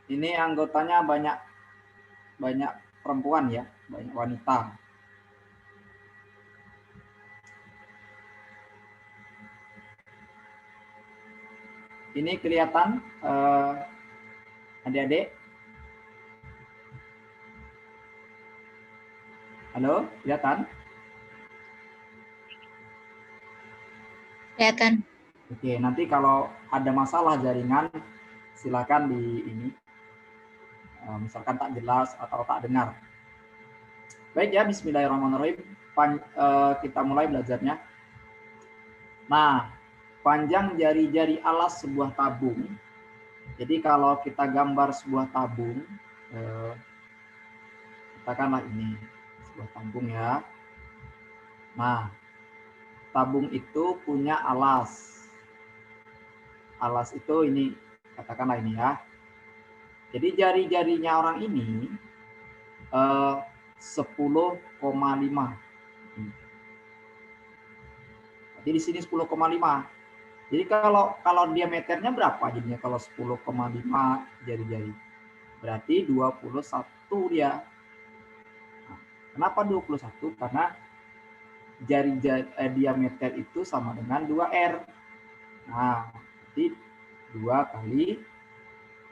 Ini anggotanya banyak perempuan ya, banyak wanita. Ini kelihatan adik-adik? Halo, kelihatan? Kelihatan. Oke, nanti kalau ada masalah jaringan, silakan di ini, misalkan tak jelas atau tak dengar. Baik ya, bismillahirrahmanirrahim. Kita mulai belajarnya. Nah, panjang jari-jari alas sebuah tabung. Jadi kalau kita gambar sebuah tabung, katakanlah ini sebuah tabung ya. Nah, tabung itu punya alas. Alas itu ini, katakanlah ini ya. Jadi jari-jarinya orang ini 10,5. Jadi di sini 10,5. Jadi kalau diameternya berapa jadinya kalau 10,5 jari-jari? Berarti 21 dia. Nah, kenapa 21? Karena diameter itu sama dengan 2R. Nah, jadi 2 kali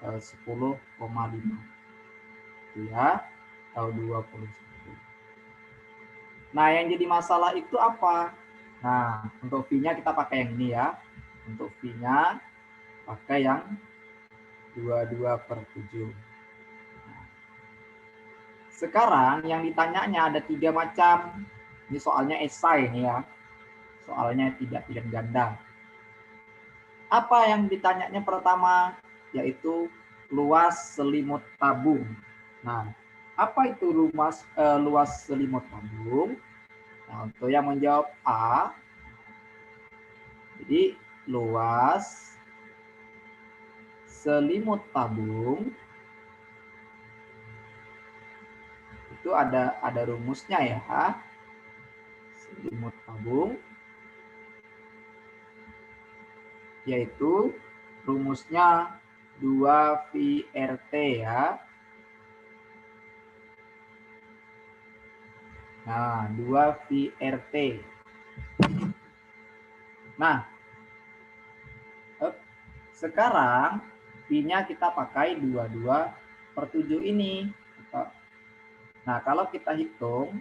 10,5. Itu ya, atau 21. Nah, yang jadi masalah itu apa? Nah, untuk V-nya kita pakai yang ini ya. Untuk V-nya pakai yang 22/7. Nah, sekarang yang ditanyanya ada 3 macam. Ini soalnya esai nih ya. Soalnya tidak pilihan ganda. Apa yang ditanyanya pertama? Yaitu luas selimut tabung. Nah, apa itu luas selimut tabung? Nah, untuk yang menjawab A, jadi luas selimut tabung itu ada rumusnya ya. Selimut tabung yaitu rumusnya 2VRT ya. Nah, 2VRT. Nah, sekarang V-nya kita pakai 22/7 ini. Nah, kalau kita hitung,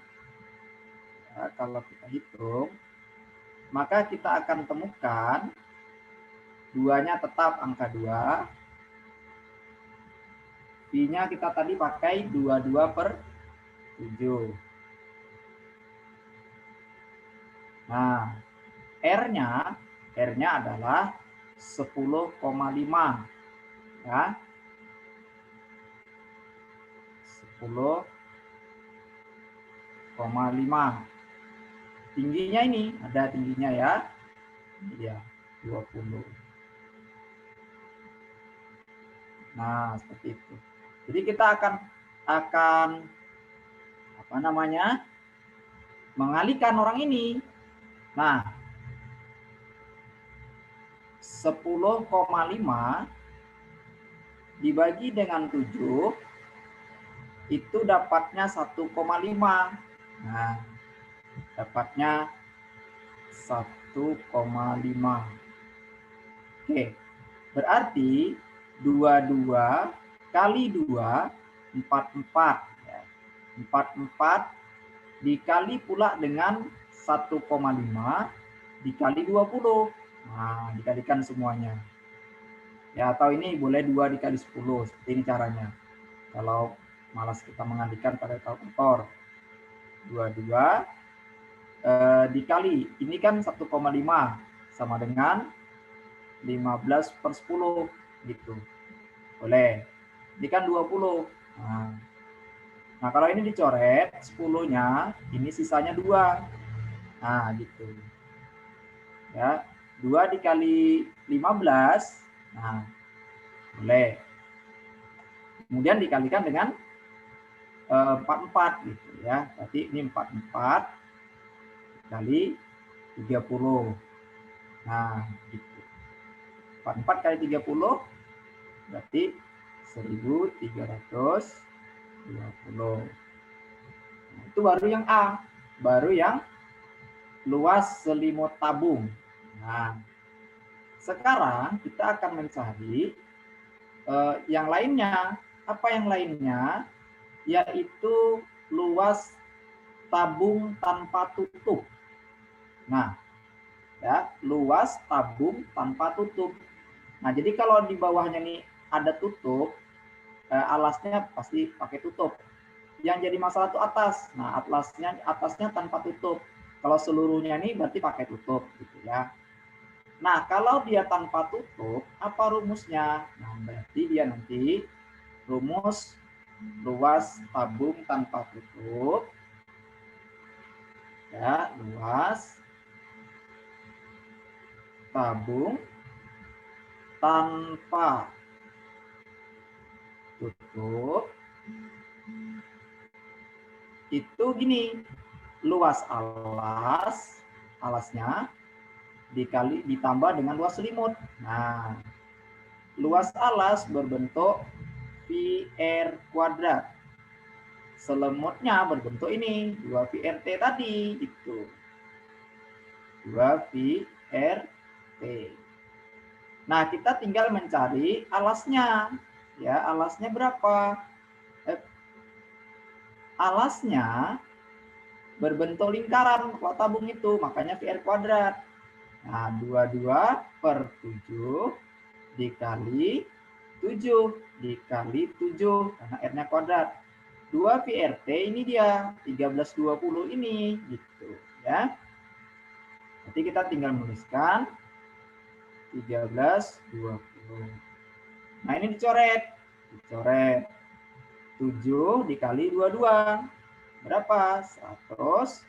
maka kita akan temukan 2-nya tetap angka 2. V-nya kita tadi pakai 22/7. Nah, R-nya adalah 10,5 ya. 10,5. Tingginya ini ada tingginya ya. Iya, 20. Nah, seperti itu. Jadi kita akan apa namanya? Mengalihkan orang ini. Nah, 10,5 dibagi dengan 7 itu dapatnya 1,5. Nah, dapatnya 1,5. Oke, berarti 22 kali 2, 44. 44 dikali pula dengan 1,5 dikali 20. Nah, dikalikan semuanya. Ya, atau ini boleh 2 dikali 10. Seperti ini caranya. Kalau malas kita mengalihkan pada kalkulator. 22 dikali, ini kan 1,5 sama dengan 15/10 gitu. Boleh. Ini kan 20. Nah, kalau ini dicoret 10-nya, ini sisanya 2. Nah, gitu. Ya, 2 dikali 15. Nah, boleh. Kemudian dikalikan dengan 44 gitu ya. Berarti ini 44 kali 30. Nah, gitu. 44 kali 30 berarti 1320. Nah, itu baru yang A, baru yang luas selimut tabung. Nah, sekarang kita akan mencari yang lainnya. Apa yang lainnya? Yaitu luas tabung tanpa tutup. Nah, ya, luas tabung tanpa tutup. Nah, jadi kalau di bawahnya nih ada tutup, alasnya pasti pakai tutup. Yang jadi masalah itu atas. Nah, atasnya tanpa tutup. Kalau seluruhnya ini berarti pakai tutup gitu ya. Nah, kalau dia tanpa tutup, apa rumusnya? Nah, berarti dia nanti rumus luas tabung tanpa tutup. Ya, luas tabung tanpa tutup itu gini, luas alasnya ditambah dengan luas selimut. Nah, luas alas berbentuk PR kuadrat. Selimutnya berbentuk ini, 2VRT tadi itu. 2VRT. Nah, kita tinggal mencari alasnya. Ya, alasnya berapa? Alasnya berbentuk lingkaran kalau tabung itu, makanya VR kuadrat. Nah, 22/7 dikali 7 dikali 7 karena R-nya kuadrat. 2 VRT ini dia 1320 ini gitu ya. Nanti kita tinggal menuliskan 1320. Nah, ini dicoret. 7 dikali 22 berapa? 154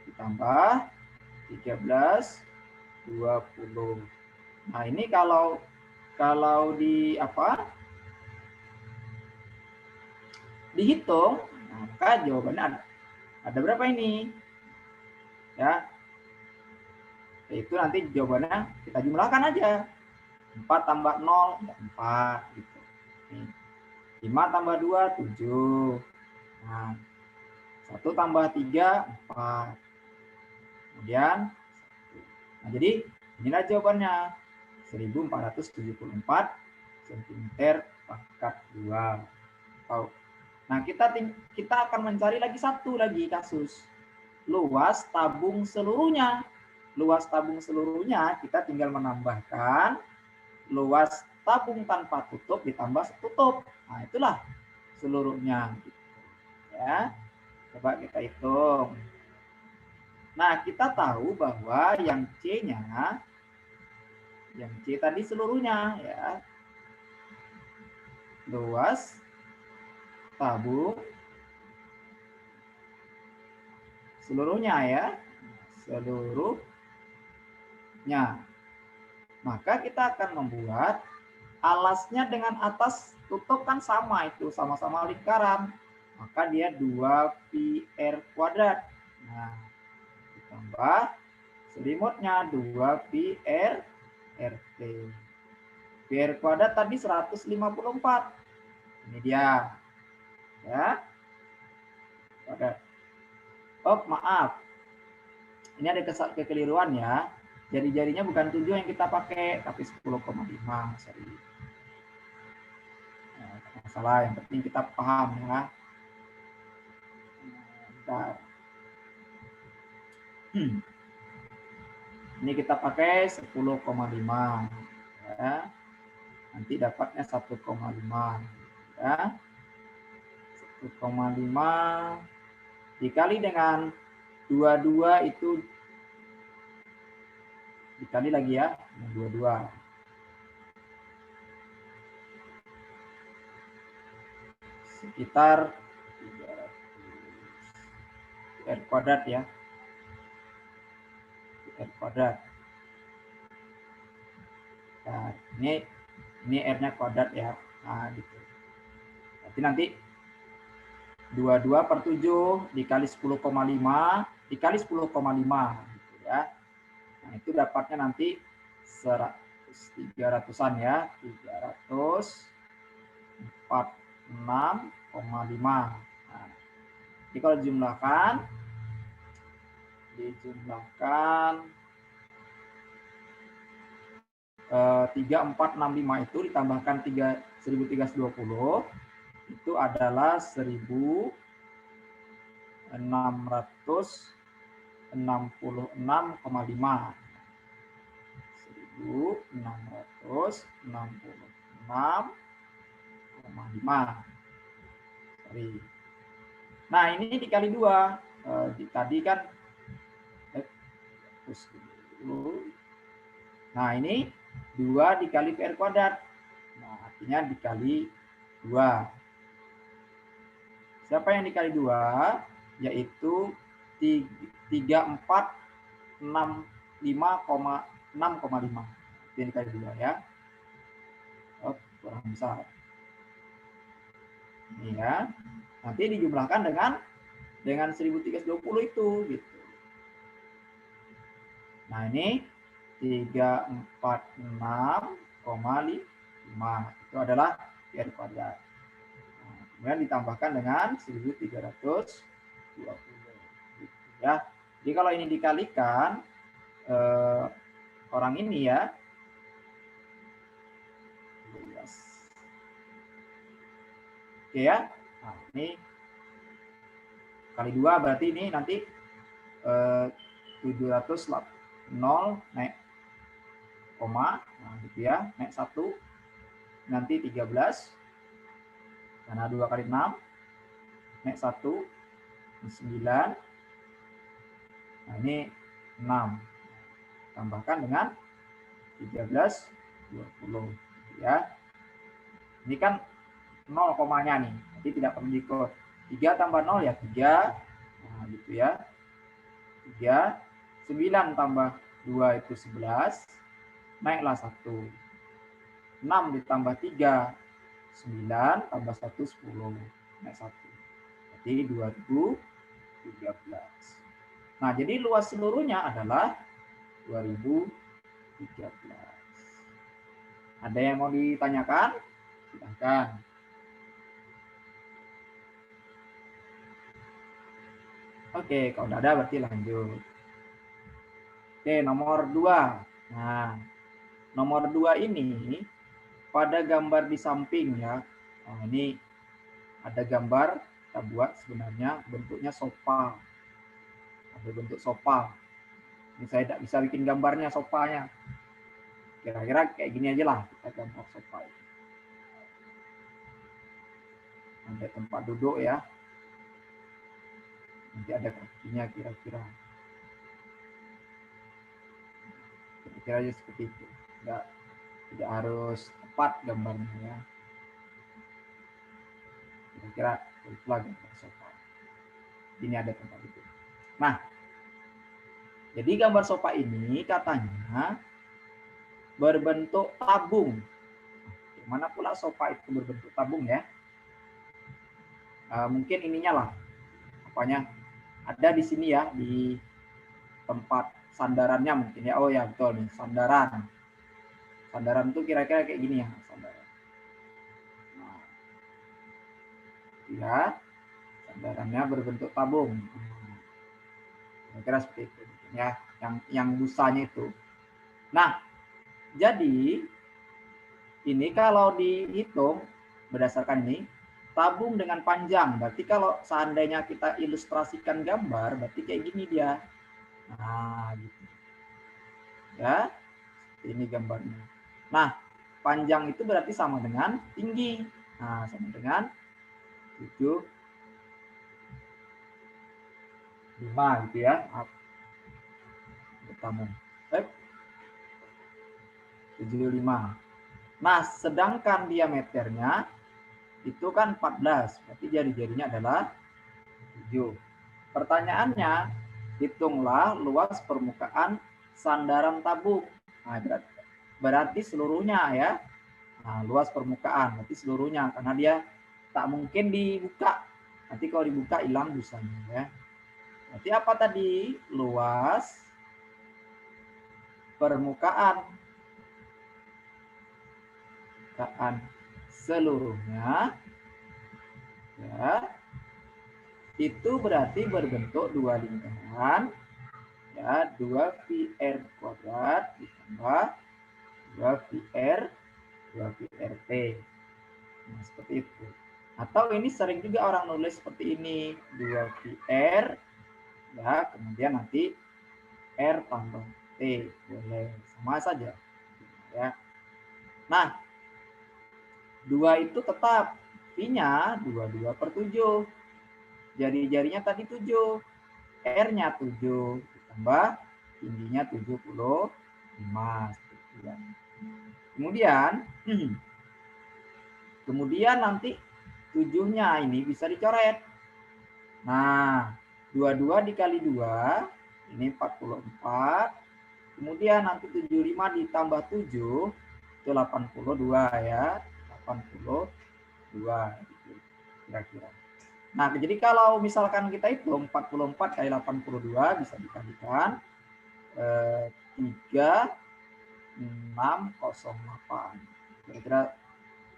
ditambah 1320. Nah, ini kalau di apa? Dihitung, maka jawabannya ada berapa ini? Ya. Itu nanti jawabannya kita jumlahkan aja. 4 tambah 0 4 gitu. 5 tambah 2 7. Nah, 1 tambah 3 4. Kemudian 1. Nah, jadi inilah jawabannya. 1474 cm pangkat 2. Nah, kita akan mencari lagi satu lagi kasus. Luas tabung seluruhnya. Luas tabung seluruhnya kita tinggal menambahkan luas tabung tanpa tutup ditambah tutup. Nah, itulah seluruhnya. Ya. Coba kita hitung. Nah, kita tahu bahwa yang C-nya, yang C tadi seluruhnya ya. Luas tabung seluruhnya ya. Seluruhnya. Maka kita akan membuat alasnya dengan atas tutup kan sama itu, sama-sama lingkaran. Maka dia 2πr kuadrat. Nah, ditambah selimutnya 2πr RT. PR kuadrat tadi 154. Ini dia. Ya. Kuadrat. Oh, maaf. Ini ada kekeliruan ya. Jari-jarinya bukan 7 yang kita pakai, tapi 10,5. Sorry. Nah, masalah, yang penting kita paham ya. Bentar. Ini kita pakai 10,5 ya. Nanti dapatnya 1,5 ya. 1,5 dikali dengan 22 itu dikali lagi ya, 22. Sekitar 300 R kuadrat ya. R kuadrat. Nah, ini R-nya kuadrat ya. Nah, gitu. Berarti nanti 22/7 dikali 10,5 dikali 10,5 gitu ya. Nah, itu dapatnya nanti 300-an ya, 346,5. Nah, jadi kalau dijumlahkan 3465 itu ditambahkan 1320 itu adalah 1666,5. 1666,5. Nah, ini dikali 2. Tadi kan nah, ini 2 dikali PR kuadrat. Nah, artinya dikali 2. Siapa yang dikali 2? Yaitu 3465,6,5. Itu yang dikali 2 ya. Oh, kurang besar. Ini ya. Nanti dijumlahkan dengan 1320 itu gitu. Nah, ini 346,5 itu adalah PR kuadrat. Nah, kemudian ditambahkan dengan 1320 gitu ya. Jadi kalau ini dikalikan orang ini ya. Oke ya. Nah, ini kali 2 berarti ini nanti 700 0 naik koma, nah gitu ya, naik 1 nanti 13 karena 2 kali 6 naik 1 9. Nah, ini 6 tambahkan dengan 13 20 ya. Ini kan 0 komanya nih, jadi tidak perlu dikode. 3 tambah 0 ya 3. Nah, gitu ya. 3 9 tambah 2 itu 11, naiklah 1. 6 ditambah 3, 9 tambah 1, 10, naik 1. Jadi 2013. Nah, jadi luas seluruhnya adalah 2013. Ada yang mau ditanyakan? Silahkan. Oke, kalau udah ada berarti lanjut. Oke, nomor 2. Nah, nomor 2 ini pada gambar di samping ya. Nah, ini ada gambar kita buat sebenarnya bentuknya sofa. Ada bentuk sofa. Ini saya tidak bisa bikin gambarnya sofanya. Kira-kira kayak gini aja lah kita gambar sofa. Ada tempat duduk ya. Nanti ada kakinya kira-kira. Kira-kira aja seperti itu. Tidak harus tepat gambarnya ya. Kira-kira itulah gambar sofa. Ini ada tempat itu. Nah, jadi gambar sofa ini katanya berbentuk tabung. Mana pula sofa itu berbentuk tabung ya? Mungkin ininya lah, apanya ada di sini ya, di tempat sandarannya mungkin ya. Oh ya betul nih, sandaran. Sandaran itu kira-kira kayak gini ya, sandaran. Nah, ya, sandarannya berbentuk tabung. Kira-kira seperti itu ya, yang busanya itu. Nah, jadi ini kalau dihitung berdasarkan ini tabung dengan panjang. Berarti kalau seandainya kita ilustrasikan gambar, berarti kayak gini dia. Nah, gitu. Ya, ini gambarnya. Nah, panjang itu berarti sama dengan tinggi. Nah, sama dengan 75 gitu ya. Pertama. 75. Nah, sedangkan diameternya itu kan 14. Berarti jari-jarinya adalah 7. Pertanyaannya, hitunglah luas permukaan sandaran tabung. Nah, berarti seluruhnya ya. Nah, luas permukaan berarti seluruhnya karena dia tak mungkin dibuka. Nanti kalau dibuka hilang busanya ya. Berarti apa tadi? Luas permukaan permukaan seluruhnya, ya, itu berarti berbentuk dua lingkaran, ya, 2πr kuadrat ditambah 2πrt. Nah, seperti itu. Atau ini sering juga orang nulis seperti ini, 2πr, ya, kemudian nanti r tambah t, boleh, sama saja, ya. Nah, 2 itu tetap, pi-nya 22/7, jari-jarinya tadi 7, r-nya 7, ditambah tingginya 75, ya. Kemudian nanti 7-nya ini bisa dicoret. Nah, 22 dikali 2, ini 44. Kemudian nanti 75 ditambah 7, itu 82 ya. 82 gitu, kira-kira. Nah, jadi kalau misalkan kita hitung 44 kali 82 bisa dikalikan 3608. Kira-kira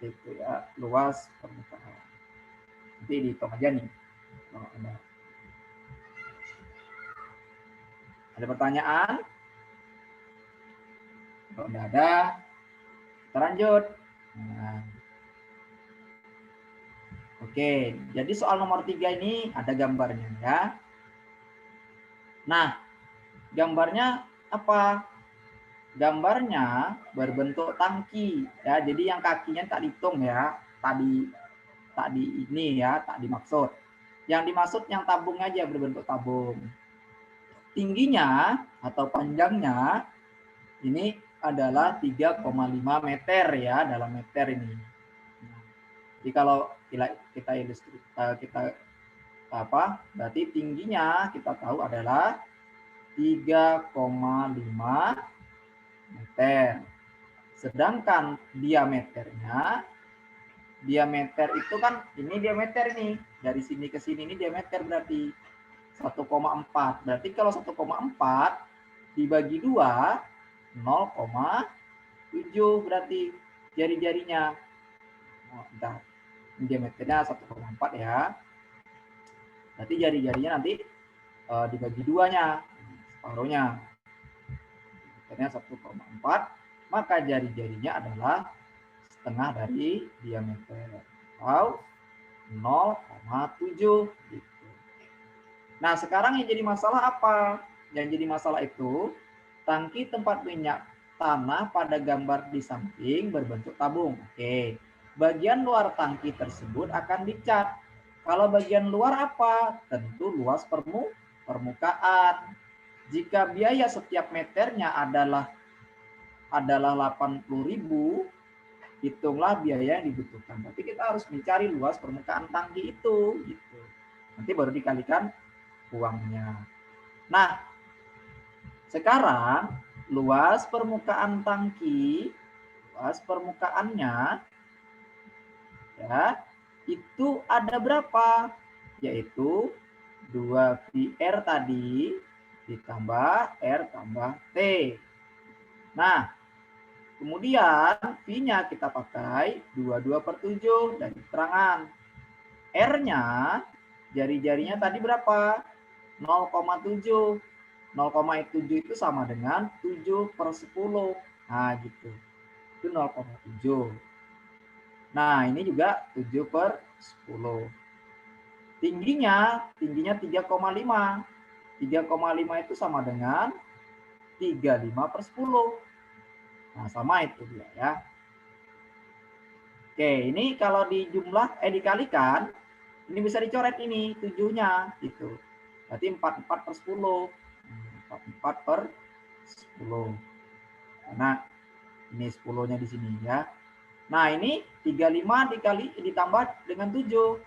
itu ya, luas permukaan. Nanti dihitung aja nih. Ada pertanyaan? Kalau tidak ada, kita lanjut. Nah. Oke, jadi soal nomor 3 ini ada gambarnya ya. Nah, gambarnya apa? Gambarnya berbentuk tangki ya. Jadi yang kakinya tak dihitung ya. Tadi ini ya, tak dimaksud. Yang dimaksud yang tabung aja, berbentuk tabung. Tingginya atau panjangnya ini adalah 3,5 meter ya, dalam meter ini. Jadi kalau kita berarti tingginya kita tahu adalah 3,5 meter. Sedangkan diameter itu kan ini diameter ini, dari sini ke sini ini diameter berarti 1,4. Berarti kalau 1,4 dibagi 2, 0,7 berarti jari-jarinya. Bentar. Ini diameternya 1,4 ya. Berarti jari-jarinya nanti dibagi 2-nya, separuhnya. Diameternya 1,4, maka jari-jarinya adalah setengah dari diameter atau 0,7 gitu. Nah, sekarang yang jadi masalah apa? Yang jadi masalah itu tangki tempat minyak tanah pada gambar di samping berbentuk tabung. Oke. Bagian luar tangki tersebut akan dicat. Kalau bagian luar apa? Tentu luas permukaan. Jika biaya setiap meternya adalah 80.000, hitunglah biaya yang dibutuhkan. Tapi kita harus mencari luas permukaan tangki itu gitu. Nanti baru dikalikan uangnya. Nah, sekarang luas permukaan tangki, luas permukaannya ya, itu ada berapa? Yaitu 2πr tadi ditambah r tambah t. Nah, kemudian V-nya kita pakai 22/7 dari keterangan. R-nya, jari-jarinya tadi berapa? 0,7. 0,7 itu sama dengan 7/10. Nah, gitu. Itu 0,7. Nah, ini juga 7/10. Tingginya 3,5. 3,5 itu sama dengan 35/10. Nah, sama itu dia ya. Oke, ini kalau dikalikan, ini bisa dicoret ini 7-nya gitu. Berarti 44/10. 44/10. Karena ini 10-nya di sini ya. Nah, ini 35 ditambah dengan 7.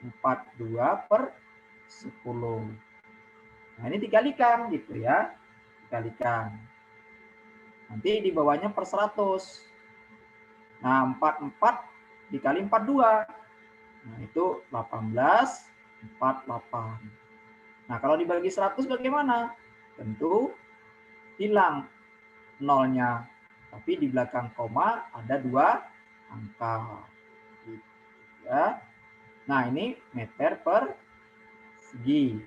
42/10. Nah, ini dikalikan gitu ya. Dikalikan. Nanti di bawahnya per 100. Nah, 44 dikali 42. Nah, itu 18/48. Nah, kalau dibagi 100 bagaimana? Tentu hilang nolnya. Tapi di belakang koma ada 2 angka. Gitu, ya. Nah, ini meter persegi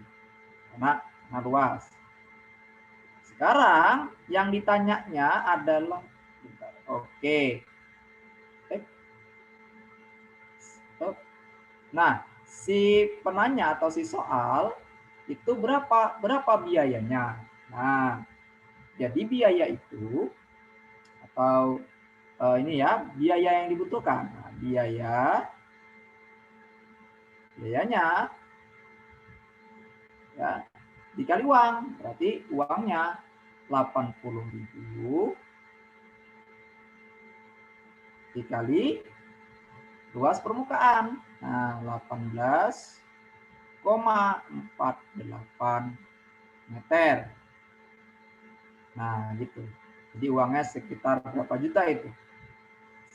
karena luas. Sekarang yang ditanyanya adalah, oke. Nah, si penanya atau si soal itu berapa biayanya. Nah, jadi biaya itu atau ini ya, biaya yang dibutuhkan. Nah, biayanya ya dikali uang, berarti uangnya 80.000 dikali luas permukaan. Nah, 18,48 meter. Nah, gitu. Jadi uangnya sekitar berapa juta itu?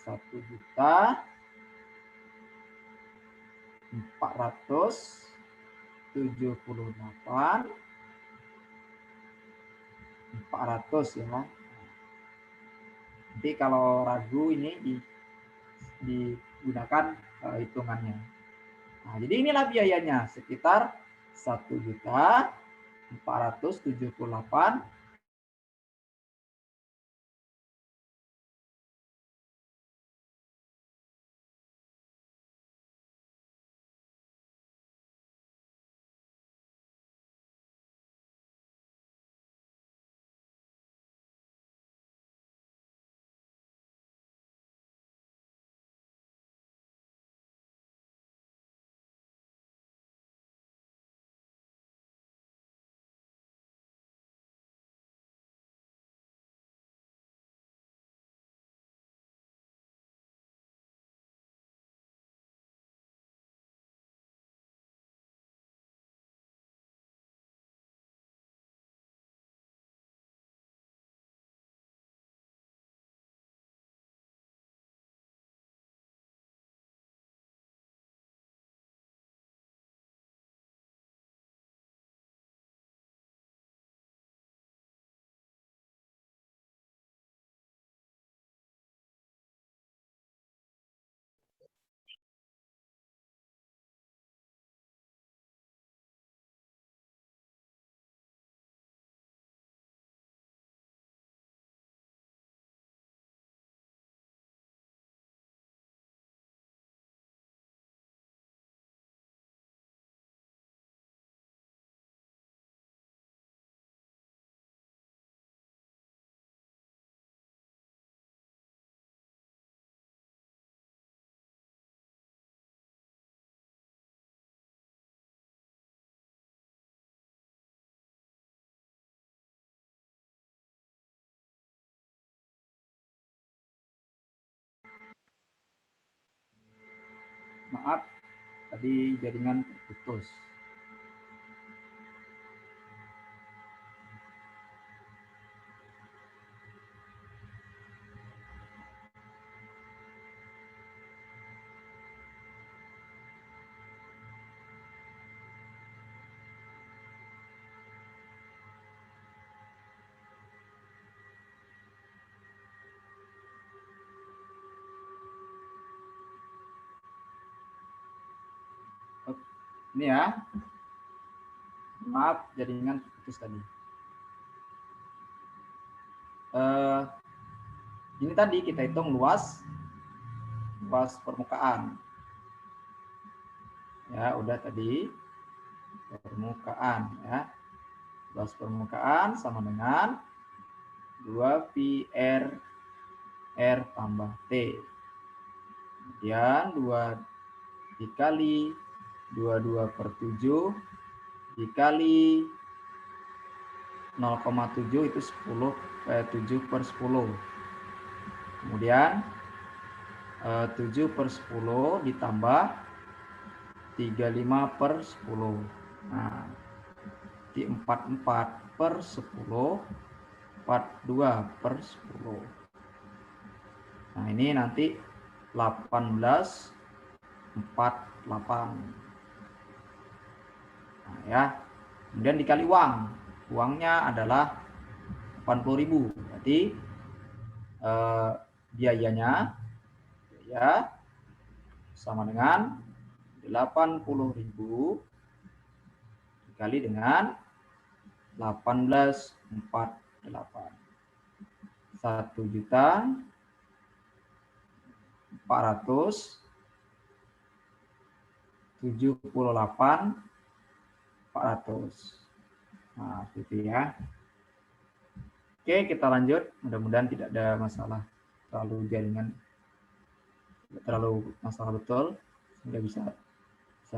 1.478.400 ya. Nanti kalau ragu ini digunakan hitungannya. Nah, jadi inilah biayanya sekitar 1.478.000. Maaf, tadi jaringan putus. Ini ya, maaf jaringan putus tadi. Ini tadi kita hitung luas permukaan. Ya, udah tadi permukaan ya. Luas permukaan sama dengan 2 pi R tambah T. Kemudian 2 dikali 22/7 dikali 0,7 itu 7/10. Kemudian 7/10 ditambah 35/10. Nah, di 44/10, 42/10. Nah, ini nanti 18,48. Nah, ya. Kemudian dikali uang. Uangnya adalah 80.000. Berarti biayanya ya, sama dengan 80.000 dikali dengan 1848. 1.478.400. Nah, gitu ya. Oke, kita lanjut. Mudah-mudahan tidak ada masalah terlalu jaringan, tidak terlalu masalah betul, sehingga bisa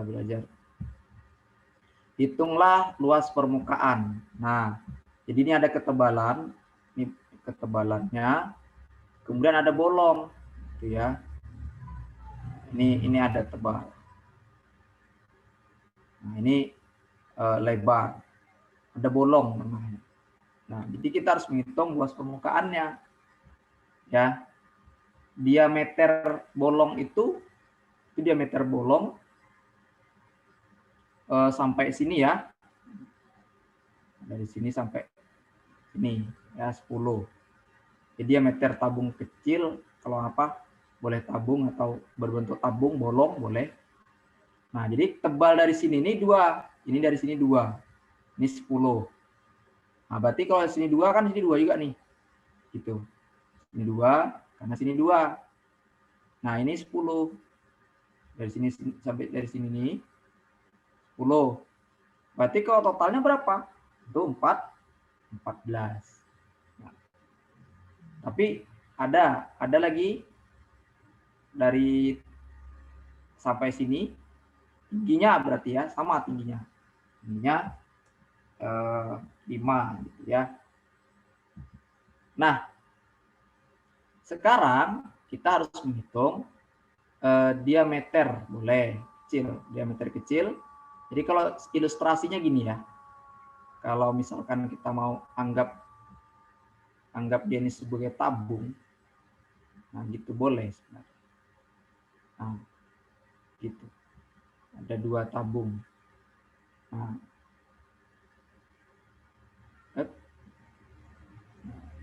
belajar. Hitunglah luas permukaan. Nah, jadi ini ada ketebalan, ini ketebalannya, kemudian ada bolong, gitu ya. Ini ada tebal. Nah, ini lebar, ada bolong namanya. Nah, jadi kita harus menghitung luas permukaannya, ya. Diameter bolong itu diameter bolong sampai sini ya, dari sini sampai sini ya 10. Jadi diameter tabung kecil, kalau apa boleh tabung atau berbentuk tabung bolong boleh. Nah, jadi tebal dari sini ini 2, ini dari sini 2, ini 10. Nah, berarti kalau sini 2 kan sini 2 juga nih, gitu. Ini 2, karena sini 2. Nah, ini 10. Dari sini sampai dari sini nih 10. Berarti kalau totalnya berapa? Itu 14. Nah, tapi ada lagi dari sampai sini tingginya berarti ya sama tingginya. Tingginya 5 gitu ya. Nah, sekarang kita harus menghitung diameter, boleh kecil, diameter kecil. Jadi kalau ilustrasinya gini ya, kalau misalkan kita mau anggap dia ini sebagai tabung, nah gitu boleh sebenarnya. Nah, gitu. Ada 2 tabung. Nah,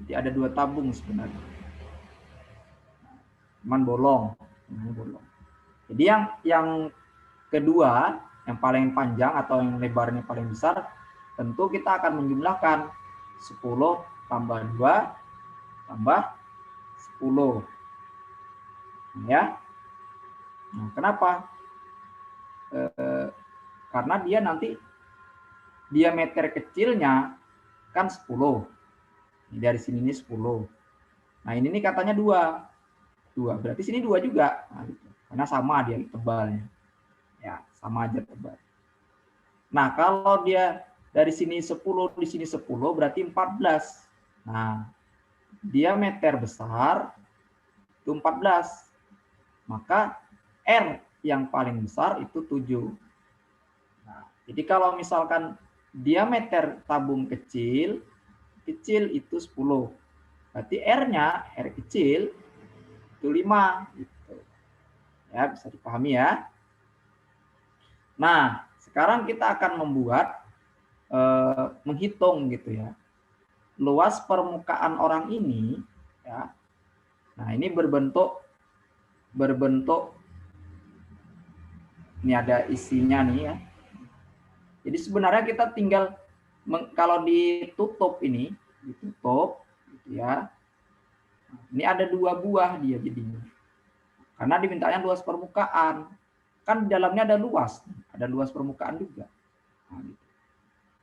jadi ada 2 tabung sebenarnya. Cuman bolong. Jadi yang kedua, yang paling panjang atau yang lebarnya paling besar, tentu kita akan menjumlahkan 10 tambah 2 tambah 10. Ya. Nah, kenapa? Karena dia nanti diameter kecilnya kan 10. Dari sini ini 10. Nah, ini nih katanya 2. Berarti sini 2 juga. Nah, gitu. Karena sama dia tebalnya. Ya, sama aja tebal. Nah, kalau dia dari sini 10, di sini 10, berarti 14. Nah, diameter besar itu 14. Maka R yang paling besar itu 7. Nah, jadi kalau misalkan diameter tabung kecil itu 10. Berarti R-nya, R kecil, itu 5. Gitu. Ya, bisa dipahami ya. Nah, sekarang kita akan membuat, menghitung gitu ya. Luas permukaan orang ini, ya. Nah, ini berbentuk, ini ada isinya nih ya. Jadi sebenarnya kita tinggal, kalau ditutup ini, ditutup, gitu ya. Ini ada 2 buah dia jadinya. Karena dimintanya luas permukaan. Kan di dalamnya ada luas permukaan juga. Nah, gitu.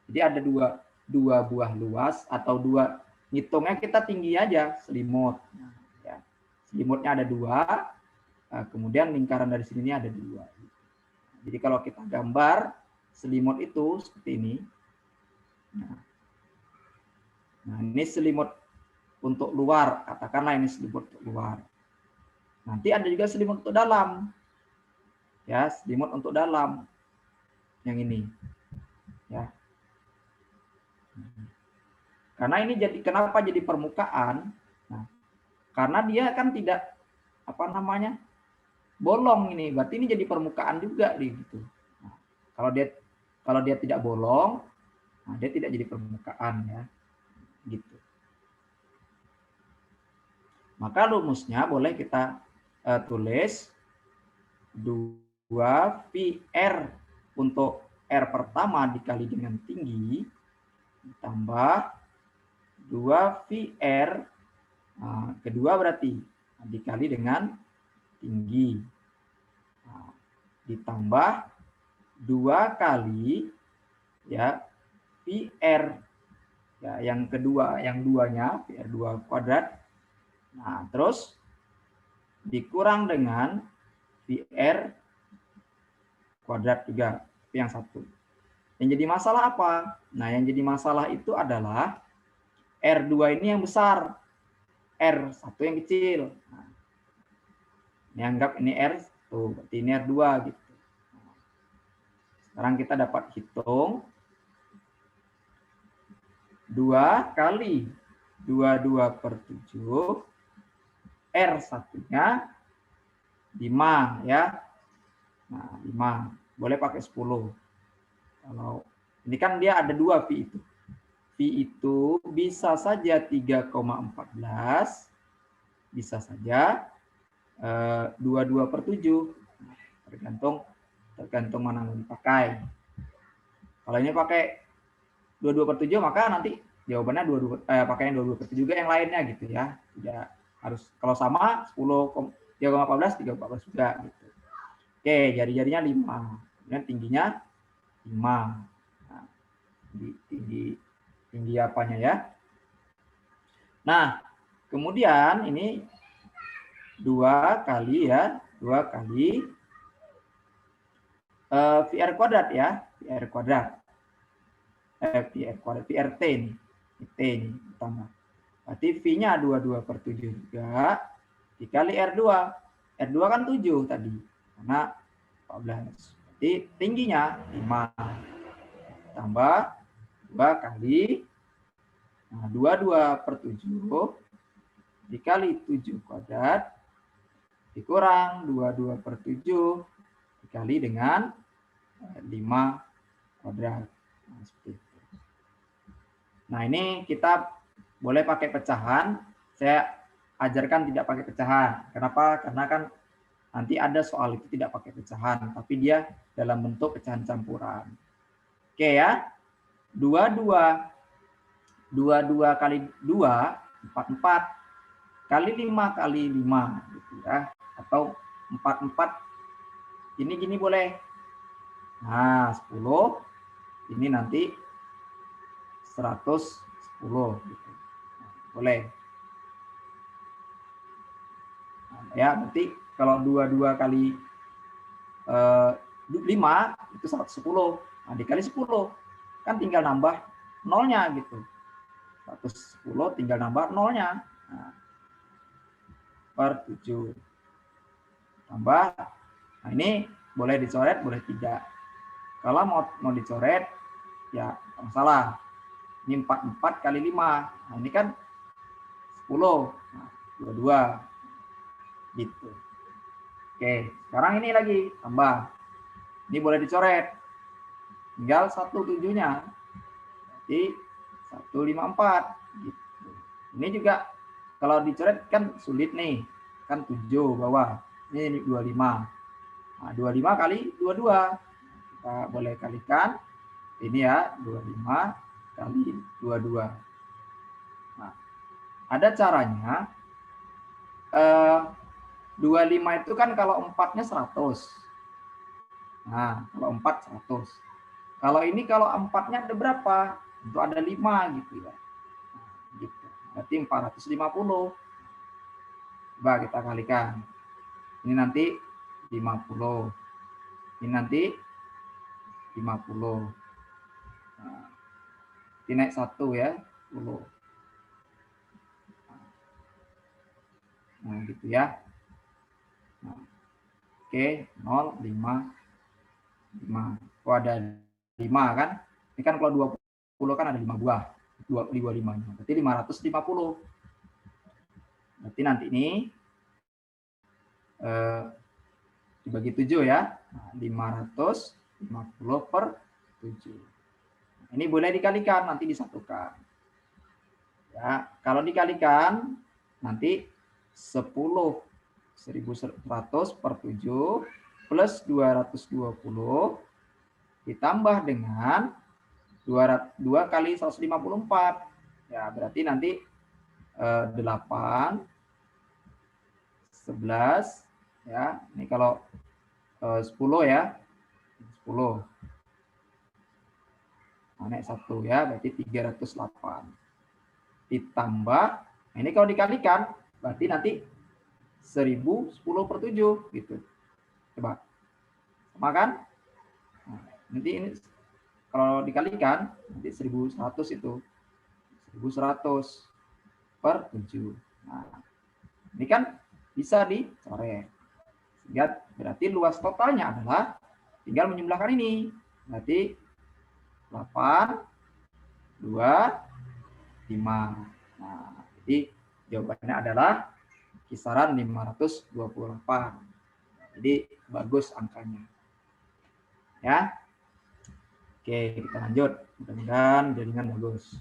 Jadi ada 2 buah luas atau 2, ngitungnya kita tinggi aja, selimut. Nah, ya. Selimutnya ada 2, kemudian lingkaran dari sini ada 2. Jadi kalau kita gambar selimut itu seperti ini. Nah, ini selimut untuk luar, katakanlah ini selimut untuk luar. Nanti ada juga selimut untuk dalam. Ya, selimut untuk dalam. Yang ini. Ya. Karena ini kenapa jadi permukaan? Nah, karena dia kan tidak bolong ini, berarti ini jadi permukaan juga gitu. Nah, kalau dia tidak bolong, nah dia tidak jadi permukaan ya, gitu. Maka rumusnya boleh kita tulis 2 VR untuk R pertama dikali dengan tinggi ditambah 2 VR kedua berarti dikali dengan tinggi ditambah 2 kali ya VR ya yang kedua, yang duanya VR2 kuadrat. Nah, terus dikurang dengan VR kuadrat juga, itu yang satu. Yang jadi masalah apa? Nah, yang jadi masalah itu adalah R2 ini yang besar, R1 yang kecil. Nah, ini anggap ini R1, berarti ini R2 gitu. Sekarang kita dapat hitung 2 kali 22/7 R1-nya 5 ya. Nah, 5. Boleh pakai 10. Kalau ini kan dia ada 2 V itu. V itu bisa saja 3,14, bisa saja 22/7. Tergantung mana yang dipakai. Kalau ini pakai 22/7 maka nanti jawabannya pakai yang 22/7 juga yang lainnya gitu ya. Tidak harus, kalau sama 10 3,14 3,14 juga gitu. Oke, jari-jarinya 5. Kemudian tingginya 5. Nah, tinggi apanya ya? Nah, kemudian ini 2 kali ya, 2 kali VR kuadrat ya, VR kuadrat. VR kuadrat, VRT nih, T nih pertama. Berarti V-nya 22/7 juga dikali R2. R2 kan 7 tadi, karena 14. Berarti tingginya 5 tambah 2 kali 22/7 dikali 7 kuadrat dikurang 22/7 dikali dengan 5 kuadrat. Nah, seperti itu. Nah, ini kita boleh pakai pecahan. Saya ajarkan tidak pakai pecahan. Kenapa? Karena kan nanti ada soal itu tidak pakai pecahan, tapi dia dalam bentuk pecahan campuran. Oke ya. 22 kali 2, 44 kali 5 kali 5 gitu ya. Atau 44 gini boleh. Nah, 10 ini nanti 110 gitu. Boleh. Nah, ya, berarti kalau 22 kali 5 itu 110. Nah, dikali 10 kan tinggal nambah nolnya gitu. 110 tinggal nambah nolnya. Nah, per 7 tambah. Nah, ini boleh dicoret, boleh tidak. Kalau mau dicoret ya nggak masalah. Ini 44 kali 5. Nah, ini kan 10. Nah, 22 gitu. Oke, sekarang ini lagi tambah. Ini boleh dicoret. Tinggal 17-nya. Jadi 154 gitu. Ini juga kalau dicoret kan sulit nih. Kan 7 bawah. Ini 25. Nah, 25 kali 22. Kita boleh kalikan. Ini ya, 25 kali 22. Nah, ada caranya. 25 itu kan kalau 4-nya 100. Nah, kalau 4 100. Kalau ini kalau 4-nya ada berapa? Itu ada 5 gitu ya. Nah, gitu. Berarti 450. Coba kita kalikan. Ini nanti 50. Ini nanti 50. Nah, ini naik 1 ya, 10. Nah, gitu ya. Nah, oke, 0, 5, 5. Oh, ada 5 kan? Ini kan kalau 20 kan ada 5 buah. 25-nya. Berarti 550. Berarti nanti ini dibagi 7 ya. Nah, 550/7. Ini boleh dikalikan, nanti disatukan. Ya, kalau dikalikan nanti 10 1100 per 7 plus 220 ditambah dengan 2 kali 154. Ya, berarti nanti 8, 11, ya. Ini kalau 10 ya. 10. Nah, naik 1 ya, berarti 308. Ditambah, nah ini kalau dikalikan, berarti nanti 1010 per 7 gitu. Coba. Sama kan? Nah, nanti ini kalau dikalikan nanti 1100 itu 1100 per 7. Nah, ini kan bisa dicoret. Sehingga berarti luas totalnya adalah tinggal menjumlahkan ini. Berarti 8, 2, 5. Nah, jadi jawabannya adalah kisaran 528. Jadi bagus angkanya. Ya. Oke, kita lanjut. Mudah-mudahan jaringan bagus.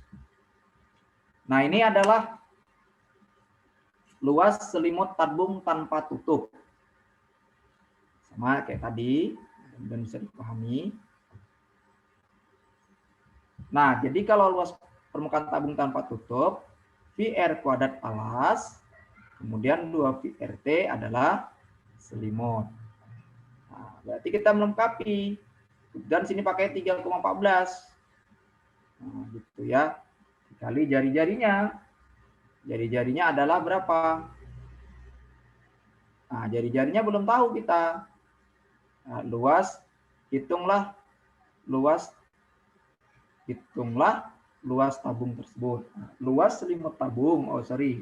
Nah, ini adalah luas selimut tabung tanpa tutup. Sama kayak tadi, dan bisa dipahami. Nah, jadi kalau luas permukaan tabung tanpa tutup, VR kuadrat alas, kemudian 2 VRT adalah selimut. Nah, berarti kita melengkapi. Dan sini pakai 3,14. Nah, gitu ya. Dikali jari-jarinya. Jari-jarinya adalah berapa? Nah, jari-jarinya belum tahu kita. Nah, luas, hitunglah luas tabung tersebut. Nah, luas selimut tabung. Oh, sorry.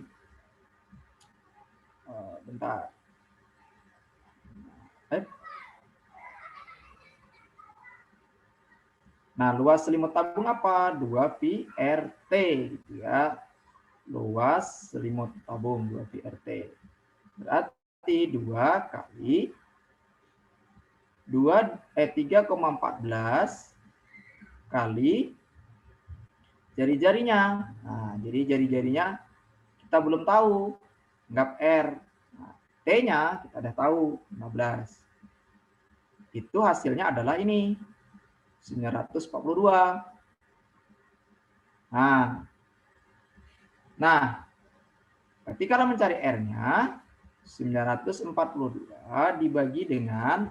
Bentar. Nah, luas selimut tabung apa? 2 VRT gitu ya. Luas selimut tabung 2 VRT. Berarti 2 kali 3,14 kali jari-jarinya. Nah, jadi jari-jarinya kita belum tahu. Anggap R. Nah, T-nya kita udah tahu 15. Itu hasilnya adalah ini. 942. Nah, berarti kalau mencari R-nya 942 dibagi dengan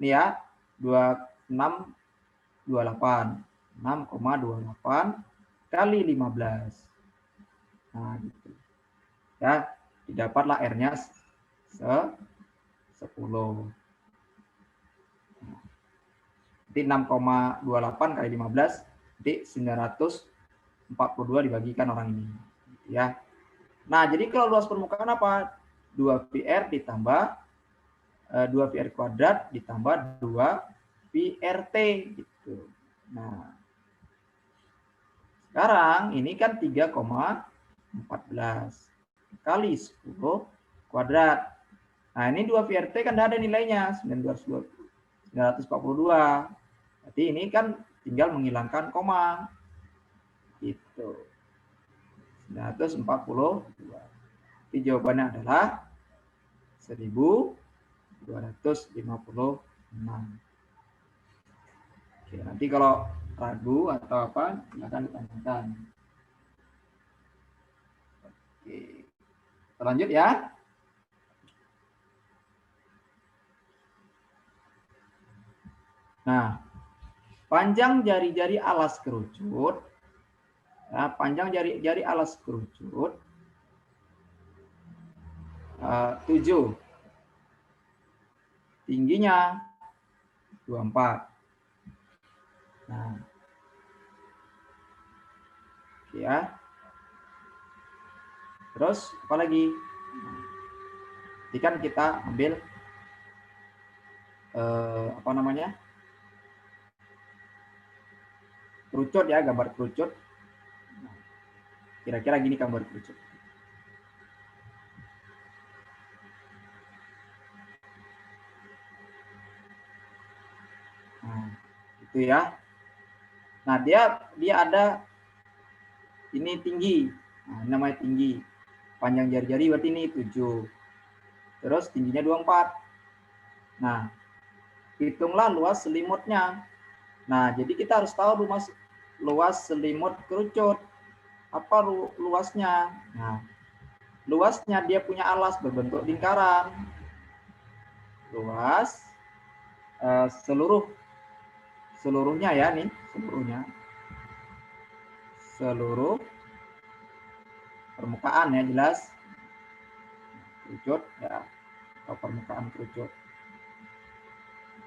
ini ya 6,28 kali 15. Nah, gitu. Ya, didapatlah R-nya 10. Jadi 6,28 kali 15, jadi 942 dibagikan orang ini. Ya. Nah, jadi kalau luas permukaan apa? 2 VR ditambah 2 VR kuadrat ditambah 2 VRT gitu. Nah, sekarang ini kan 3,14 kali 10 kuadrat. Nah, ini 2 VRT kan ada nilainya 942. Berarti ini kan tinggal menghilangkan koma. Gitu. 942. Jadi jawabannya adalah 1256. Oke, nanti kalau ragu atau apa, silakan ditanyakan. Oke. Lanjut ya. Nah, panjang jari-jari alas kerucut, ya, panjang jari-jari alas kerucut 7, tingginya 24. Nah, oke ya. Terus apa lagi? Jadi kan kita ambil apa namanya? Kerucut ya, gambar kerucut. Kira-kira gini gambar kerucut. Nah, itu ya. Nah, dia ada ini tinggi. Nah, ini namanya tinggi. Panjang jari-jari berarti ini 7. terus tingginya 24. Nah, hitunglah luas selimutnya. Nah, jadi kita harus tahu luas selimut kerucut. Apa luasnya? Nah, luasnya dia punya alas berbentuk lingkaran. Luas seluruhnya ya nih, seluruh permukaan ya, jelas kerucut ya, atau permukaan kerucut.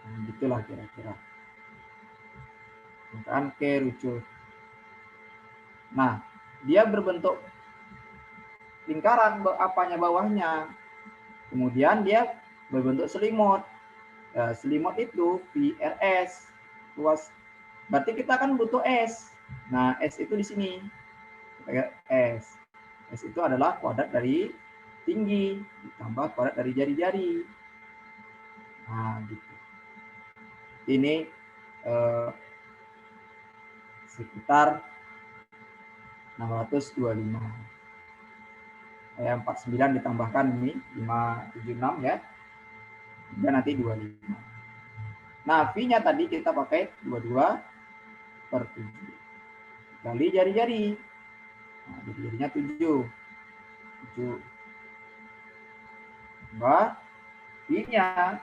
Nah, gitulah kira-kira permukaan kerucut. Nah, dia berbentuk lingkaran apanya bawahnya, kemudian dia berbentuk selimut. Selimut itu PRS luas, berarti kita kan butuh S. Nah, S itu di sini. S itu adalah kuadrat dari tinggi ditambah kuadrat dari jari-jari. Nah, gitu. Ini sekitar 625. 49 ditambahkan ini 576 ya. Dan nanti 25. Nah, V-nya tadi kita pakai 22/7. Kali jari-jari. Nah, jari-jarinya 7. Tambah V-nya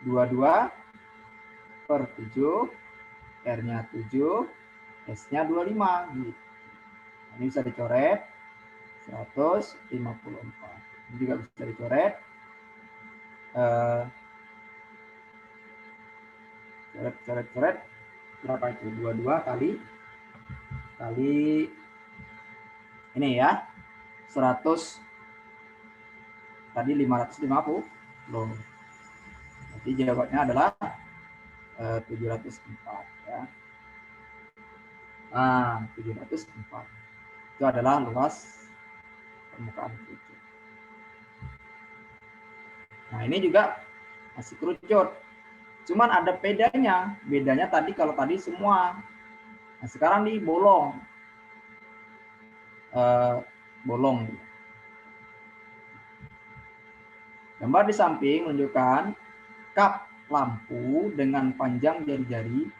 22/7. R-nya 7. S-nya 25. Gitu. Ini bisa dicoret 154. Ini juga bisa dicoret. Coret berapa itu? 22 kali ini ya, 100 tadi 550 loh. Jadi jawabannya adalah 704 ya. Nah, 704 itu adalah luas permukaan kerucut. Nah, ini juga masih kerucut. Cuman ada bedanya. Bedanya tadi kalau tadi semua. Nah, sekarang nih bolong. Bolong. Gambar di samping menunjukkan kap lampu dengan panjang jari-jari.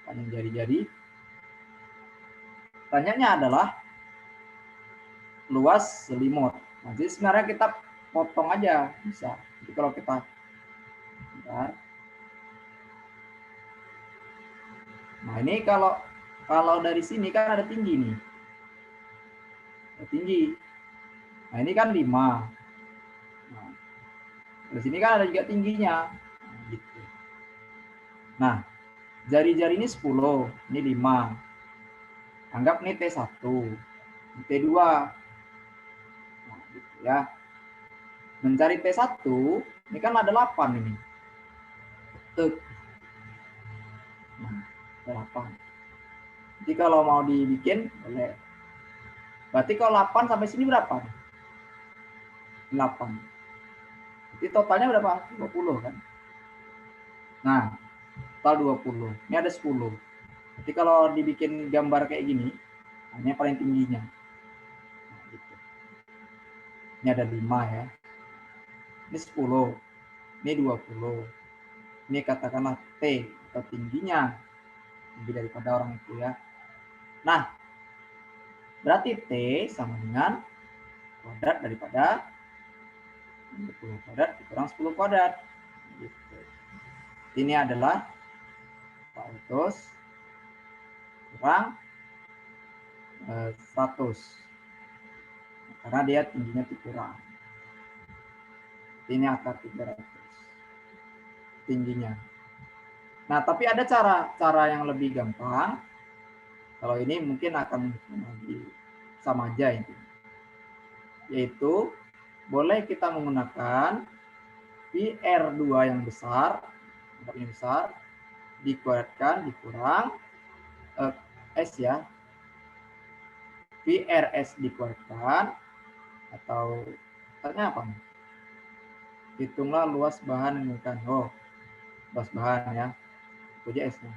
Panjang jari-jari. Tanyanya adalah luas selimut. Nah, jadi sebenarnya kita potong aja bisa. Jadi kalau kita bentar. Nah, ini kalau dari sini kan ada tinggi nih. Ada tinggi. Nah, ini kan 5. Nah, dari sini kan ada juga tingginya. Nah, gitu. Nah, jari-jari ini 10, ini 5. Anggap ini T1, ini T2. Nah, gitu ya. Mencari T1, ini kan ada 8 ini. Nah, 8. Jadi kalau mau dibikin boleh. Berarti kalau 8 sampai sini berapa? 8. Jadi totalnya berapa? 20 kan? Nah, total 20. Ini ada 10. Jadi kalau dibikin gambar kayak gini, ini paling tingginya. Nah, gitu. Ini ada 5 ya. Ini 10. Ini 20. Ini katakanlah T atau tingginya lebih daripada orang itu ya. Nah, berarti T sama dengan kuadrat daripada 20 kuadrat dikurang 10 kuadrat. Gitu. Ini adalah 400 kurang 100. Karena dia tingginya dikurang. Ini akar 300 tingginya. Nah, tapi ada cara yang lebih gampang. Kalau ini mungkin akan lebih sama aja ini. Yaitu boleh kita menggunakan PR2 yang besar, dikuadratkan dikurang S ya. PRS dikuadratkan atau tanya apa? Hitunglah luas bahan yang bukan. Oh, luas bahan ya. Itu aja S-nya.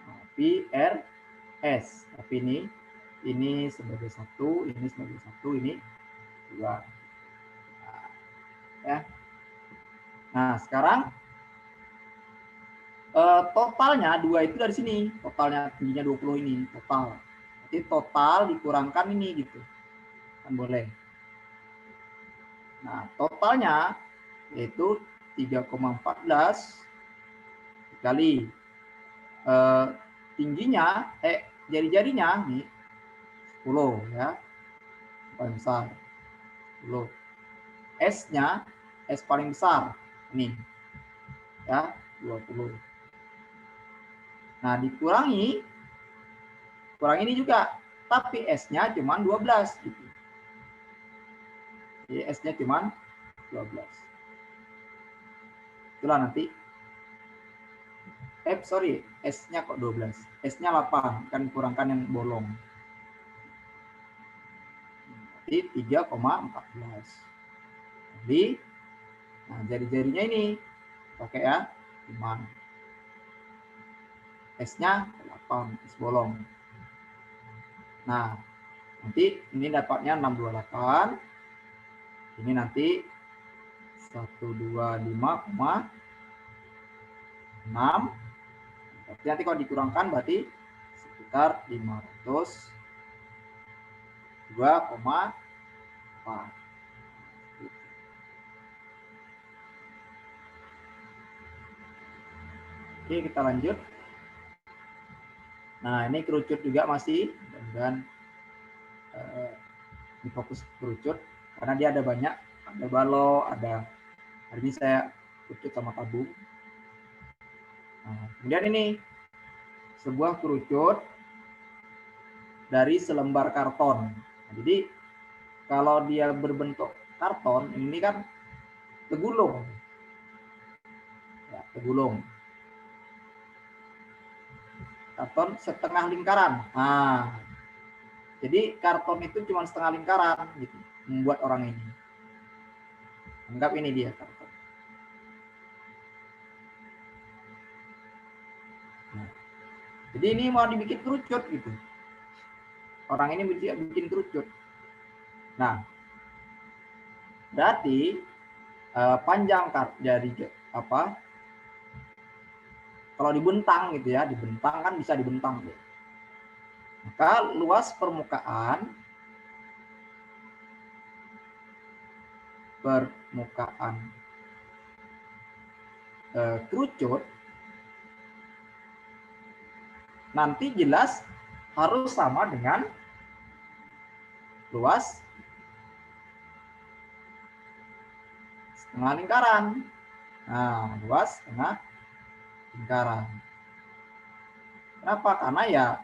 Nah, PRS. Tapi ini sebagai 1, ini sebagai 1, ini 2. Nah, Ya. Nah, sekarang totalnya 2 itu dari sini. Totalnya tingginya 20 ini, total. Jadi total dikurangkan ini gitu. Kan boleh. Nah, totalnya yaitu 3,14 dikali tingginya jari-jarinya nih 10 ya. Paling besar 10. S-nya, S paling besar ini ya 20. Nah, kurangi ini juga, tapi S-nya cuma 12 gitu. Jadi S-nya cuma 12. Itulah nanti S-nya kok 12. S-nya 8, kan kurangkan yang bolong. Jadi 3,14. Jadi nah, jari-jarinya ini pakai ya 5. S-nya 8, S bolong. Nah, nanti ini dapatnya 628. Ini nanti 125,6. Berarti nanti kalau dikurangkan berarti sekitar 502,4. Oke, kita lanjut. Nah, ini kerucut juga masih, dan ini fokus kerucut karena dia ada banyak, ada balok, ada, hari ini saya kerucut sama tabung. Nah, kemudian ini sebuah kerucut dari selembar karton. Nah, jadi kalau dia berbentuk karton, ini kan tegulung. Ya, tegulung. Karton setengah lingkaran. Nah, jadi karton itu cuma setengah lingkaran gitu, membuat orang ini. Anggap ini dia karton. Nah, jadi ini mau dibikin kerucut gitu. Orang ini bikin kerucut. Nah, berarti panjang jari apa? Kalau dibentang gitu ya, dibentang kan bisa dibentang. Gitu. Maka luas permukaan kerucut nanti jelas harus sama dengan luas setengah lingkaran. Nah, luas setengah lingkaran. Kenapa? Karena ya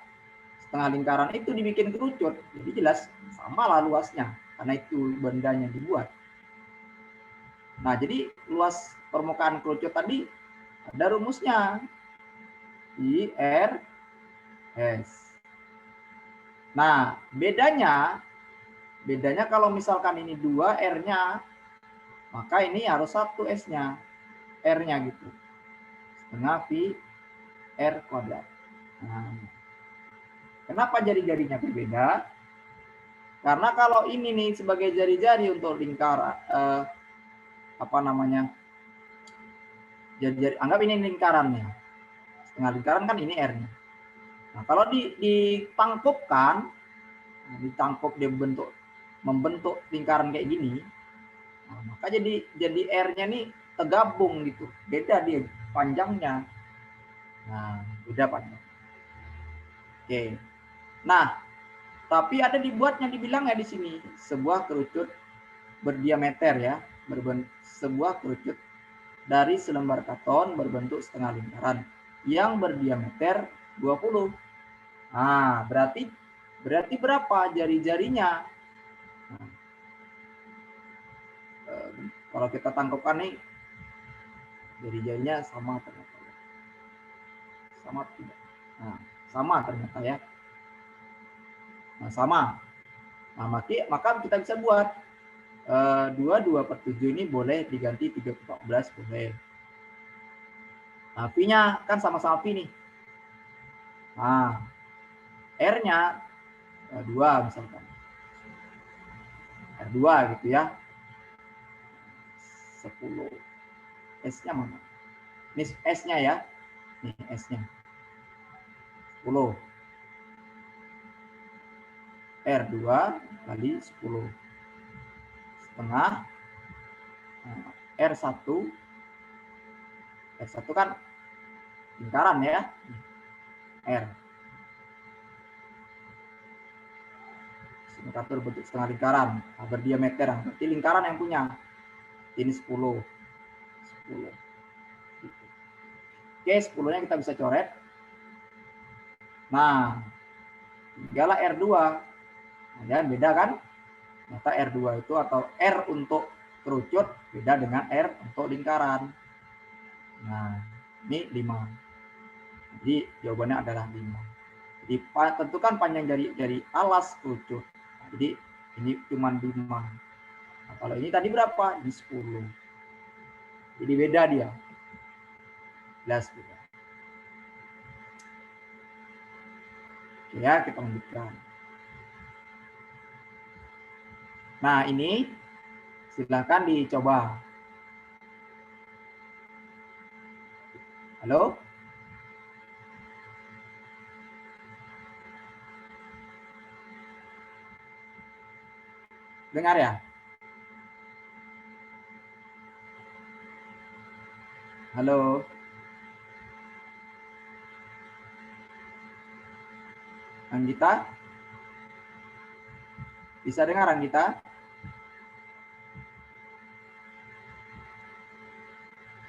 setengah lingkaran itu dibikin kerucut, jadi jelas samalah luasnya, karena itu bendanya dibuat. Nah, jadi luas permukaan kerucut tadi ada rumusnya, I R S. Nah, bedanya kalau misalkan ini 2 R-nya, maka ini harus 1 S-nya, R-nya gitu. Setengah pi R kuadrat. Nah, kenapa jari-jarinya berbeda? Karena kalau ini nih sebagai jari-jari untuk lingkaran, jari-jari, anggap ini lingkarannya. Setengah lingkaran kan ini R-nya. Nah, kalau ditangkupkan, ditangkup dia membentuk lingkaran kayak gini, nah, maka jadi R-nya nih tergabung gitu, beda dia panjangnya. Nah, beda panjang. Oke. Nah, tapi ada dibuatnya, dibilang ya di sini sebuah kerucut berdiameter ya, sebuah kerucut dari selembar karton berbentuk setengah lingkaran yang berdiameter 20. Nah, berarti berapa jari-jarinya? Nah, kalau kita tangkapkan nih, jari-jarinya sama ternyata. Sama tidak? Nah, sama ternyata ya. Nah, sama. Nah, maka kita bisa buat 2/7 ini boleh diganti 3/14 boleh. Nah, Pi-nya kan sama-sama Pi nih. Nah, R-nya 2 misalkan. R2 gitu ya. 10. S-nya mana? Ini S-nya ya. Nih S-nya. 10. R2 kali 10. Setengah. Nah, R1. R1 kan lingkaran ya. R. Indikator bentuk setengah lingkaran. Nah, berdiameter. Berarti lingkaran yang punya. Ini 10. 10. Oke, 10-nya kita bisa coret. Nah, tinggallah R2. Nah, ya, beda kan? Ternyata R2 itu atau R untuk kerucut beda dengan R untuk lingkaran. Nah, ini 5. Jadi jawabannya adalah 5. Jadi tentukan panjang dari alas kerucut. Nah, jadi ini cuma 5. Nah, kalau ini tadi berapa? Ini 10. Jadi beda dia. Jelas beda. Oke ya, kita lanjutkan. Nah, ini silakan dicoba. Halo? Dengar ya? Halo? Anggita? Bisa dengar Anggita?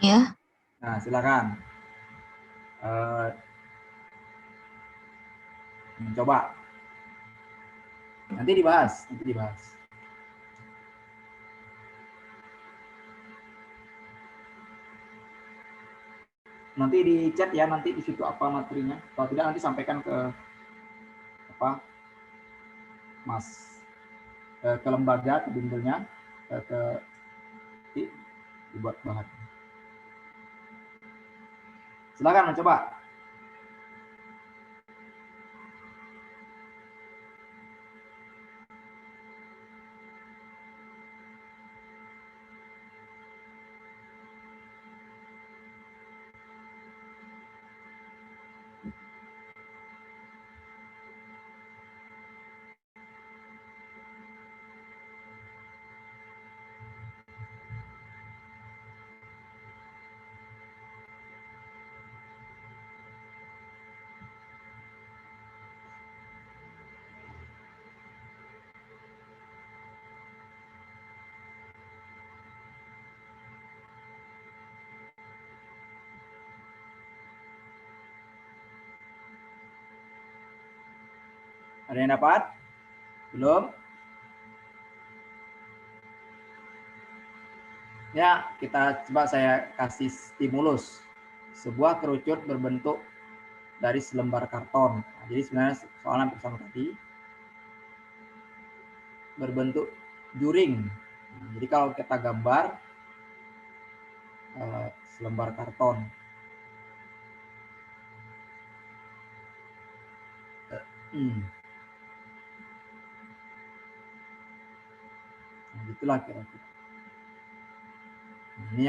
Ya. Nah, silakan. Coba. Nanti dibahas. Nanti di chat ya, nanti di situ apa materinya. Kalau tidak nanti sampaikan ke apa Mas ke lembaga, ke bimbelnya, dibuat bahan. Silakan mencoba. Ada yang dapat? Belum? Ya, kita coba saya kasih stimulus. Sebuah kerucut berbentuk dari selembar karton. Nah, jadi sebenarnya soalnya bersama tadi berbentuk juring. Nah, jadi kalau kita gambar selembar karton. Nah, itulah kira-kira. Ini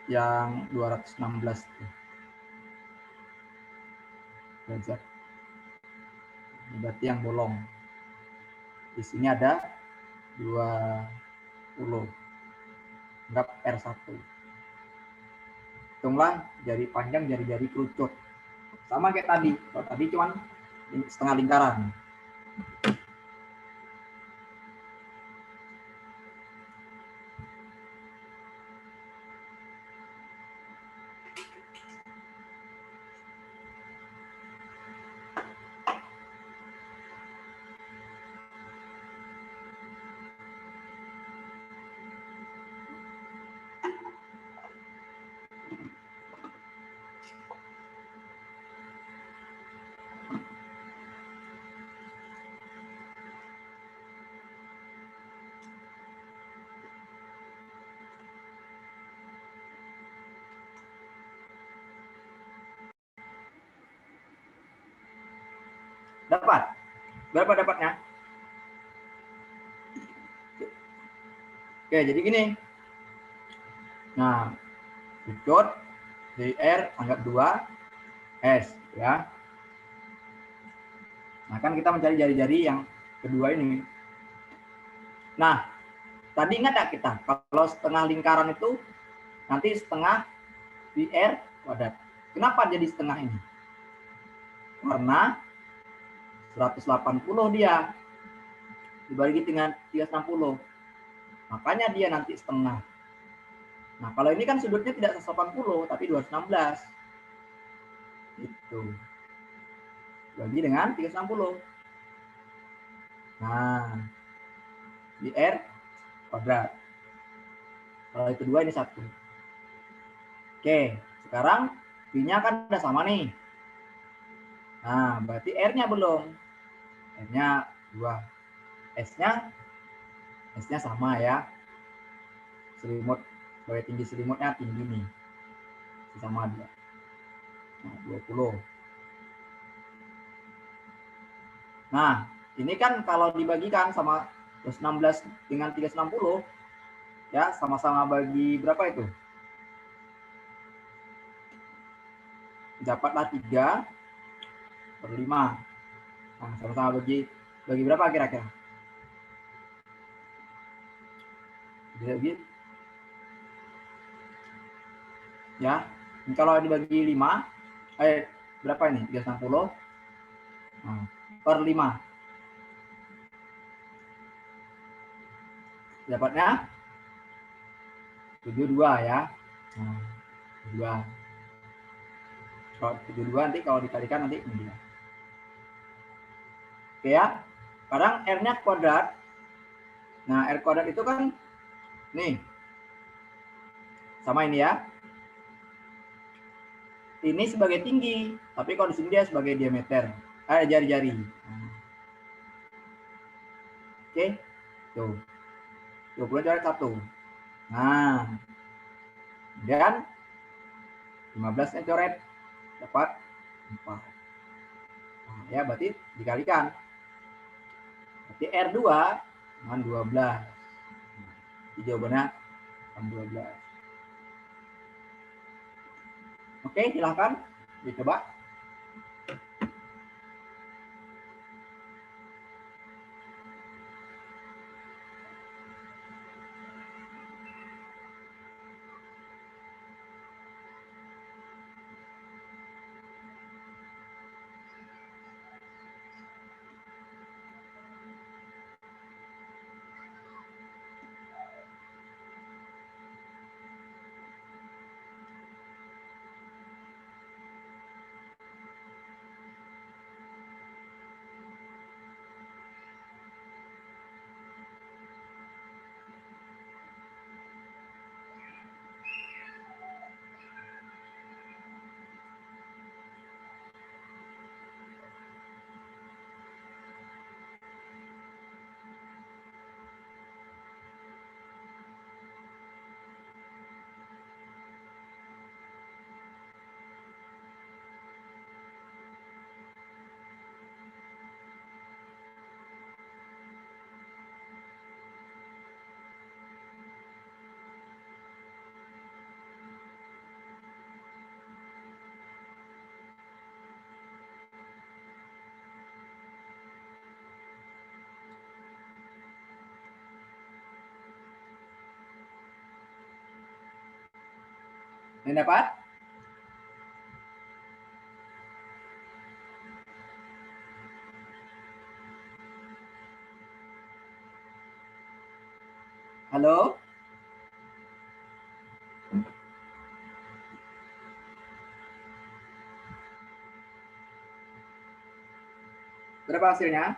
yang 216 derajat. Ini berarti yang bolong. Di sini ada 20. Anggap R1. Hitunglah jari panjang jari-jari kerucut. Sama kayak tadi. Kalau tadi cuman setengah lingkaran. Dapat? Berapa dapatnya? Oke, jadi gini. Nah, ikut DR anggap 2 S ya. Nah, kan kita mencari jari-jari yang kedua ini. Nah, tadi ingat ya kita, kalau setengah lingkaran itu nanti setengah PR kuadrat. Kenapa jadi setengah ini? Karena 180 dia dibagi dengan 360. Makanya dia nanti setengah. Nah, kalau ini kan sudutnya tidak 180, tapi 216. Itu. Bagi dengan 360. Nah, PR kuadrat. Kalau yang kedua ini 1. Oke, sekarang B-nya kan udah sama nih. Nah, berarti R-nya belum. R-nya 2. S-nya sama ya. Selimut, sebagai tinggi selimutnya tinggi nih. Sama dia. Nah, 20. Nah, ini kan kalau dibagikan sama 216 dengan 360, ya sama-sama bagi berapa itu? Dapatlah 3/5. Nah, sama-sama bagi berapa kira-kira? Bagi ya. Ini kalau dibagi 5, berapa ini? 360 per 5. Dapatnya 72 ya. Nah, 72. Kalau 72 nanti kalau dikalikan nanti 9. Oke ya. Sekarang R-nya kuadrat. Nah, R kuadrat itu kan nih. Sama ini ya. Ini sebagai tinggi, tapi kalau di sini dia sebagai diameter. Jari-jari. Oke. Tuh. 20 coret 1. Nah. Dan 15-nya coret dapat 4. Nah, ya berarti dikalikan. Berarti R2 dengan 12. Jadi jawabannya 12. Oke, silahkan dicoba. Ini dapat? Halo? Berapa hasilnya?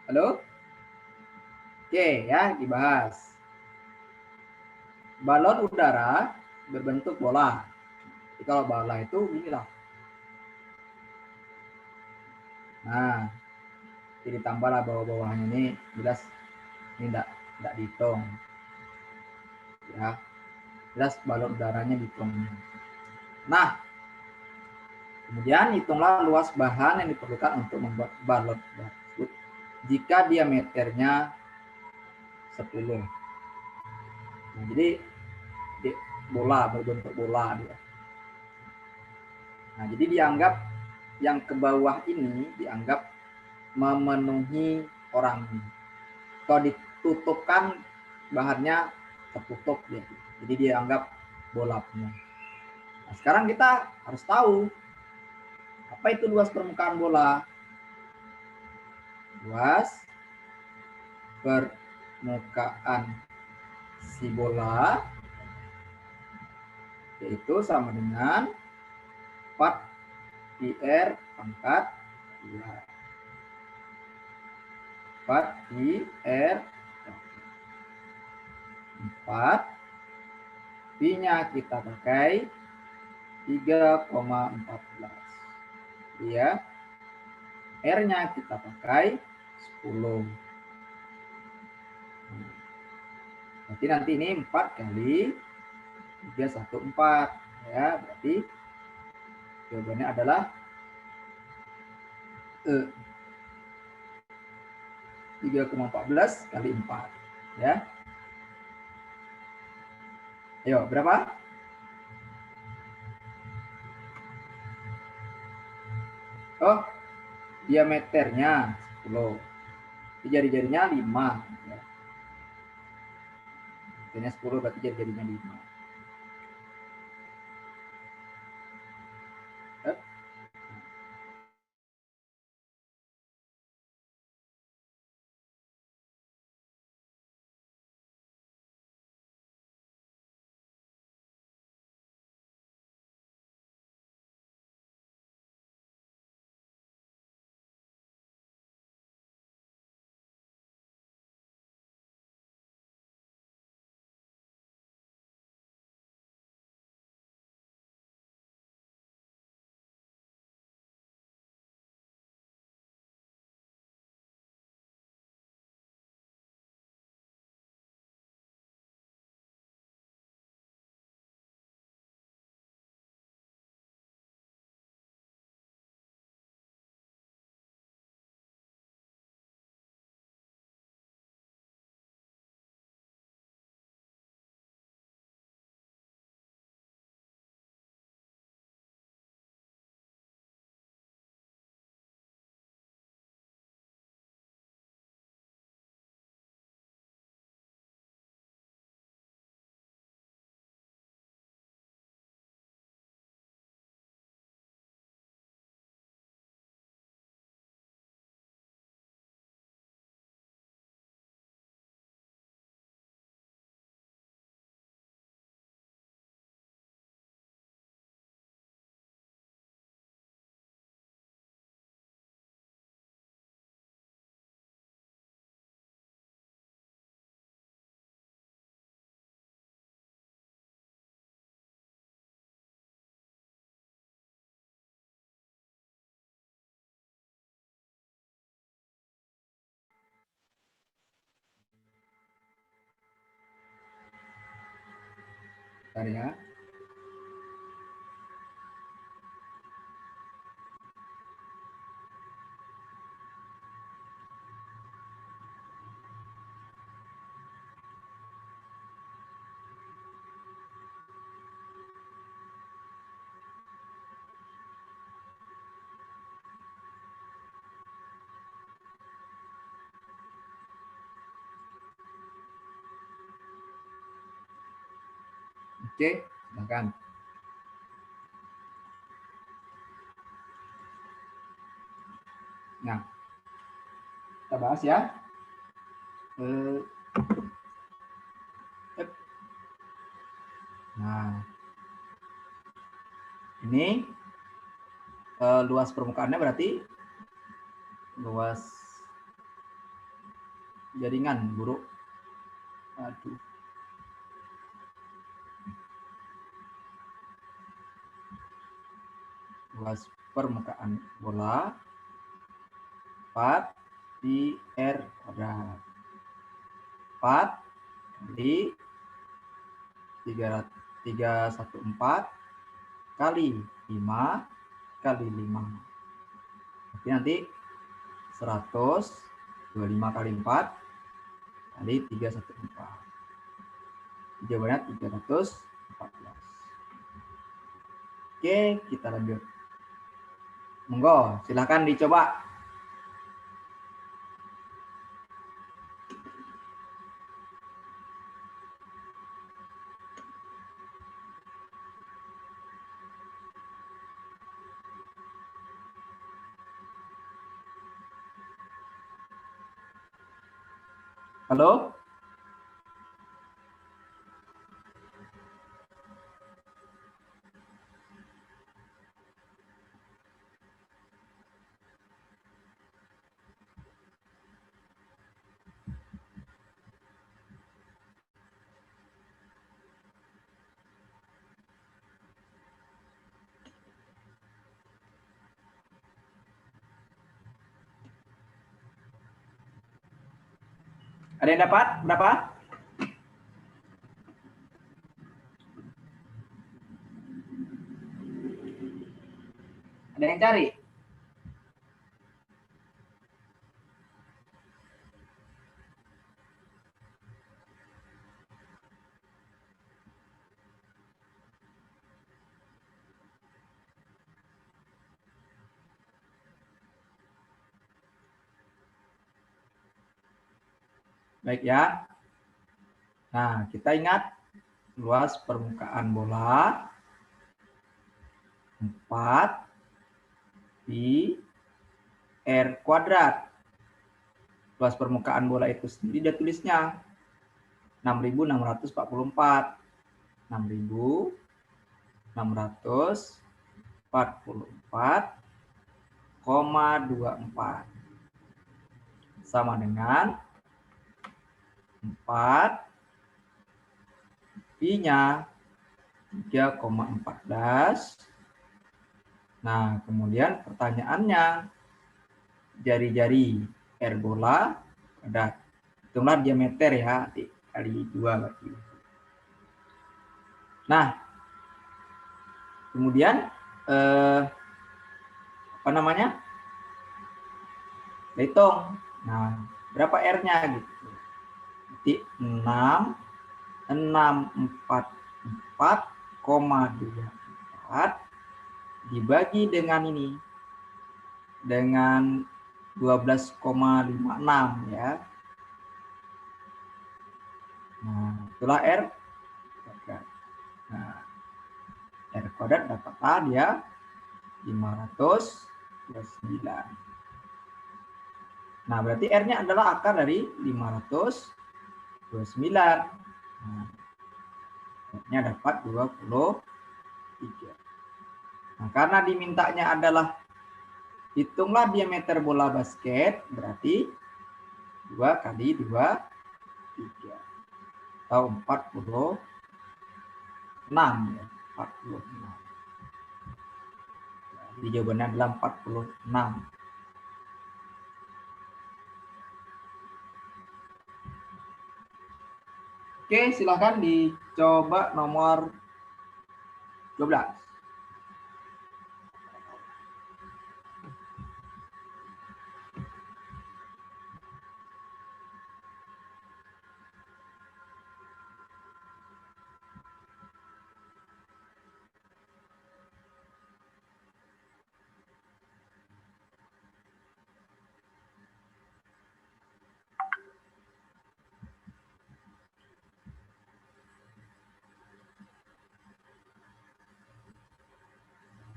Halo? Oke, ya, dibahas. Balon udara berbentuk bola. Jadi kalau bola itu inilah. Nah, jadi tambahlah bawah-bawahnya ini, jelas ini enggak dihitung. Ya, jelas balon udaranya dihitung. Nah, kemudian hitunglah luas bahan yang diperlukan untuk membuat balon tersebut jika diameternya 10. Nah, jadi bola, berbentuk bola dia. Nah, jadi dianggap yang ke bawah ini dianggap memenuhi orang. Kalau ditutupkan bahannya tertutup dia. Jadi dianggap bola punya. Nah, sekarang kita harus tahu apa itu luas permukaan bola. Luas permukaan si bola yaitu sama dengan 4 pi/r pangkat 2. 4 pi/r 4 pi-nya kita pakai 3,14. Ya. R-nya kita pakai 10. Berarti nanti ini 4 kali 314 ya, berarti jawabannya adalah E. 3,14 kali 4 ya. Ayo, berapa? Oh, diameternya 10. Jari-jarinya 5 ya. Jarinya 10 berarti jari-jarinya 5. Bentar ya. Oke, silakan. Nah, kita bahas ya. Nah, ini luas permukaannya berarti luas jaringan buruk. Aduh. Luas permukaan bola 4 pi R kuadrat. 4 kali 314 kali 5 kali 5. Jadi nanti 125 kali 4 kali 314. Jawabannya 314. Oke, kita lanjut. Monggo, silahkan dicoba. Halo? Ada yang dapat? Berapa? Ada yang cari? Baik ya. Nah, kita ingat luas permukaan bola 4 pi R kuadrat. Luas permukaan bola itu sendiri dia tulisnya 6.644. 6.644,24 sama dengan 4 pi-nya 3,14. Nah, kemudian pertanyaannya, jari-jari R bola ada hitunglah diameter ya, kali 2 berarti. Nah, kemudian apa namanya? Hitung. Nah, berapa R-nya gitu. Jadi 6.644,24 dibagi dengan ini. Dengan 12,56 ya. Nah, itulah R kuadrat. Nah, R kuadrat dapatlah dia 529. Nah, berarti R-nya adalah akar dari 529. Nah, R-nya dapat 23. Nah, karena dimintanya adalah hitunglah diameter bola basket, berarti 2 kali 2, 3. Atau 46 ya, 46. Jadi jawabannya adalah 46. Oke, silahkan dicoba nomor 12.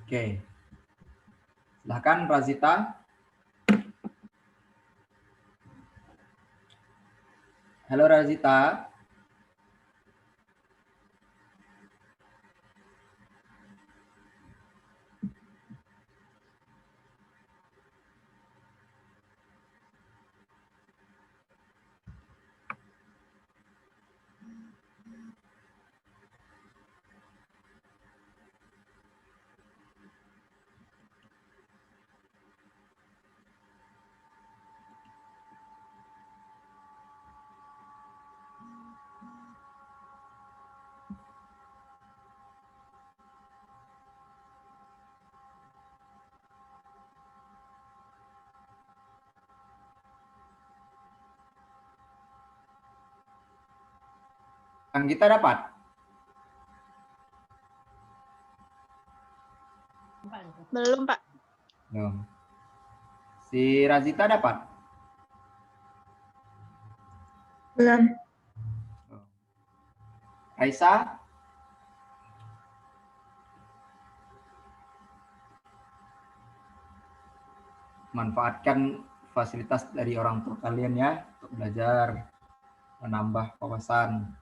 Oke. Silahkan Razita. Halo Razita. Anggita dapat? Belum, Pak. Belum. Si Razita dapat? Belum. Aisyah? Manfaatkan fasilitas dari orang tua kalian ya untuk belajar, menambah wawasan.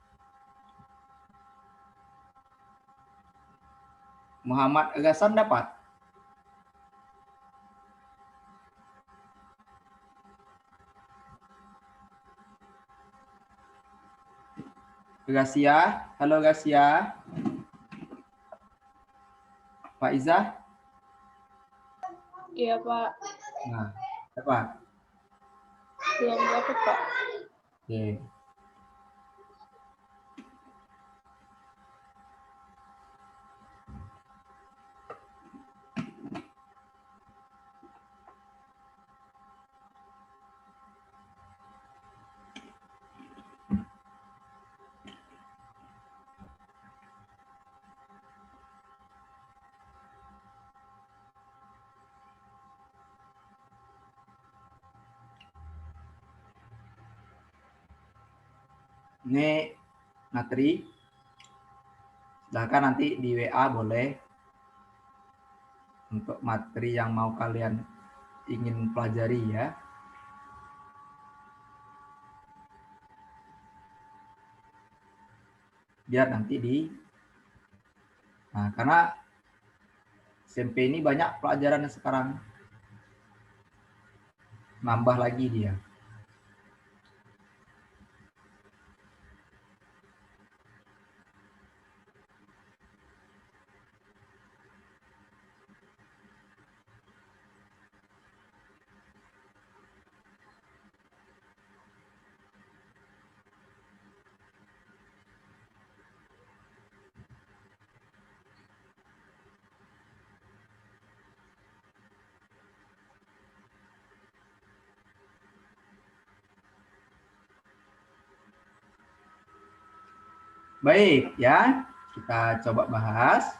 Muhammad Agasan dapat? Gasia, halo Gasia. Pak Iza? Iya, Pak. Nah, dapat? Belum dapat, Pak. Oke. Ini materi. Silakan nanti di WA boleh untuk materi yang mau kalian ingin pelajari ya. Biar nanti nah, karena SMP ini banyak pelajaran sekarang. Nambah lagi dia. Baik ya, kita coba bahas.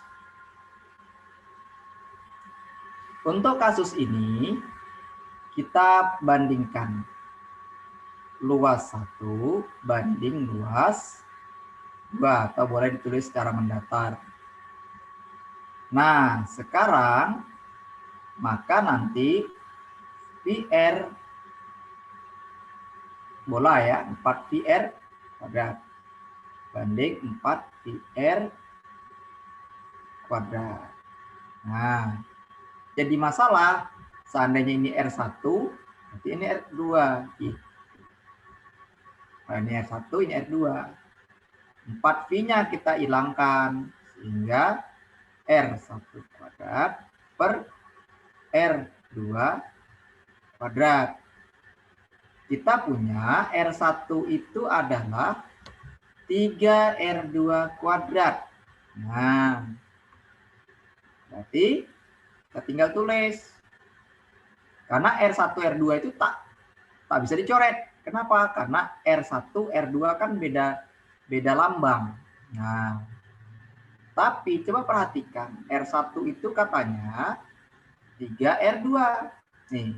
Untuk kasus ini, kita bandingkan luas 1 banding luas 2, atau boleh ditulis secara mendatar. Nah, sekarang maka nanti PR bola ya, 4 PR kuadrat banding 4 PR kuadrat. Nah, jadi masalah seandainya ini R1, berarti ini R2. Nah, ini R1, ini R2. 4V-nya kita hilangkan, sehingga R1 kuadrat per R2 kuadrat. Kita punya R1 itu adalah 3R2 kuadrat. Nah, berarti kita tinggal tulis. Karena R1, R2 itu tak bisa dicoret. Kenapa? Karena R1, R2 kan beda lambang. Nah, tapi coba perhatikan, R1 itu katanya 3R2. Nih,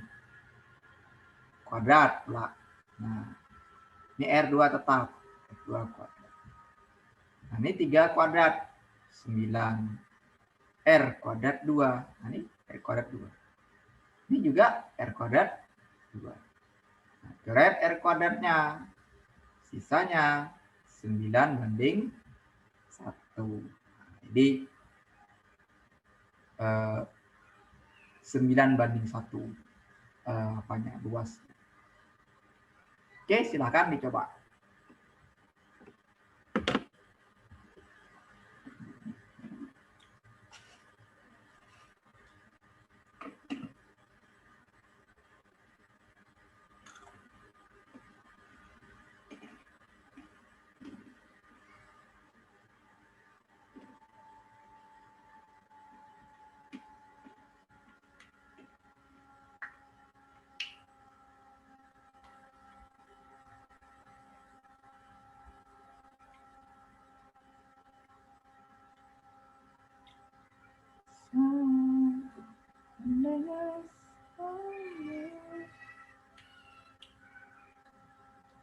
kuadrat pula. Nah, ini R2 tetap. R2 kuadrat. Nah, ini 3 kuadrat. 9. R kuadrat 2. Nah, ini R kuadrat 2. Ini juga R kuadrat 2. Nah, coret R kuadratnya. Sisanya 9 banding 1. Jadi 9 banding 1 luas. Oke, silakan dicoba.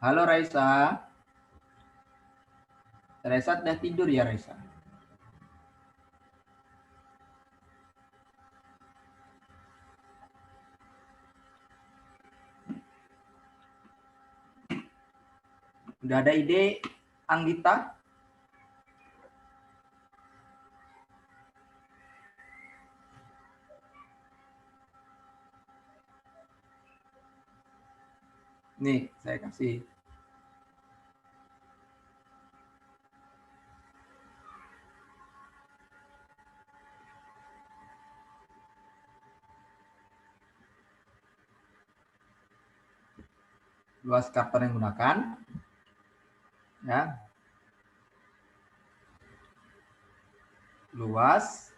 Halo Raisa. Raisa udah tidur ya Raisa? Udah ada ide Anggita? Nih, saya kasih. Luas karton yang digunakan. Ya. Luas.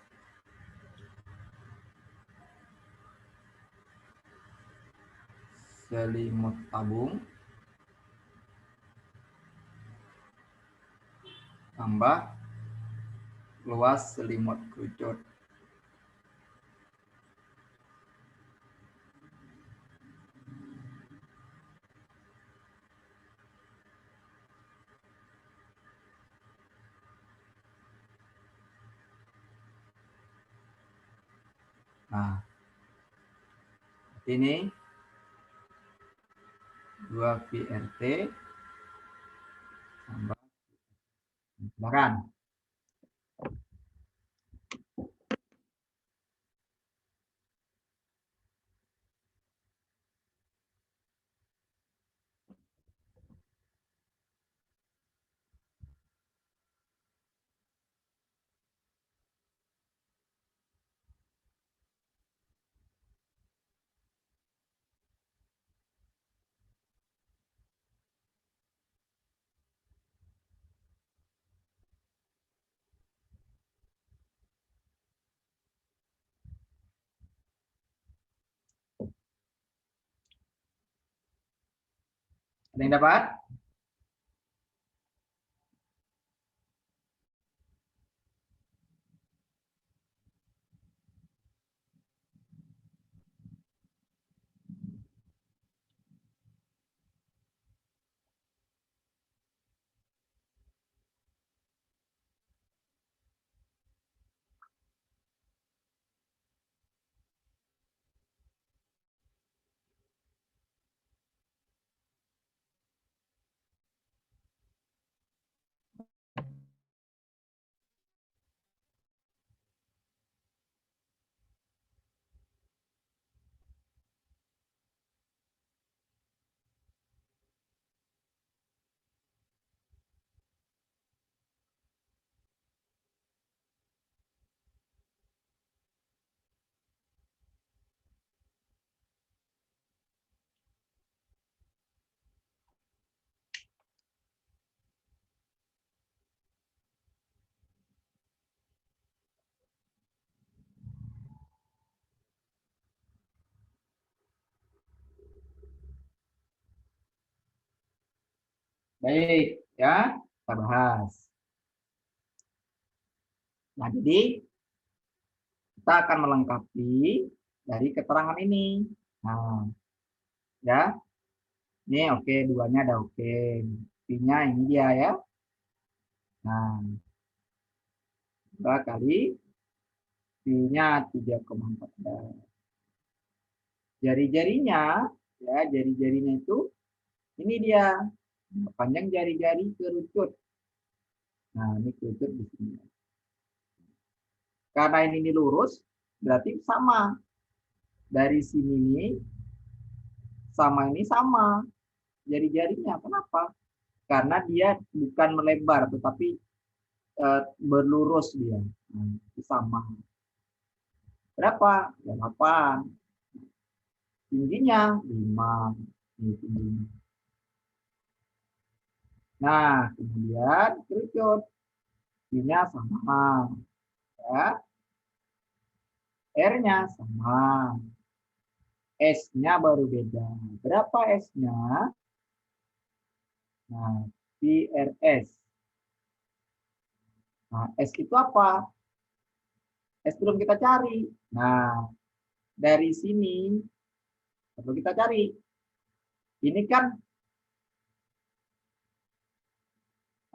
Selimut tabung. Tambah luas selimut kerucut. Nah, ini 2 VRT tambah. Silakan. Ada yang dapat? Baik, ya, kita bahas. Nah, jadi kita akan melengkapi dari keterangan ini. Nah, ya, ini oke, duanya ada oke. P-nya ini dia ya. Nah, 2 kali P-nya 3,14. Jari-jarinya, ya, jari-jarinya itu ini dia. Panjang jari-jari kerucut. Nah, ini kerucut di sini. Karena ini lurus, berarti sama. Dari sini nih, sama ini sama. Jari-jarinya, kenapa? Karena dia bukan melebar, tetapi berlurus dia. Nah, itu sama. Berapa? 8. Tingginya 5. Ini tingginya. Nah, kemudian kerucut. Tingginya sama. Ya. R-nya sama. S-nya baru beda. Berapa S-nya? Nah, PRS. Nah, S itu apa? S belum kita cari. Nah, dari sini perlu kita cari. Ini kan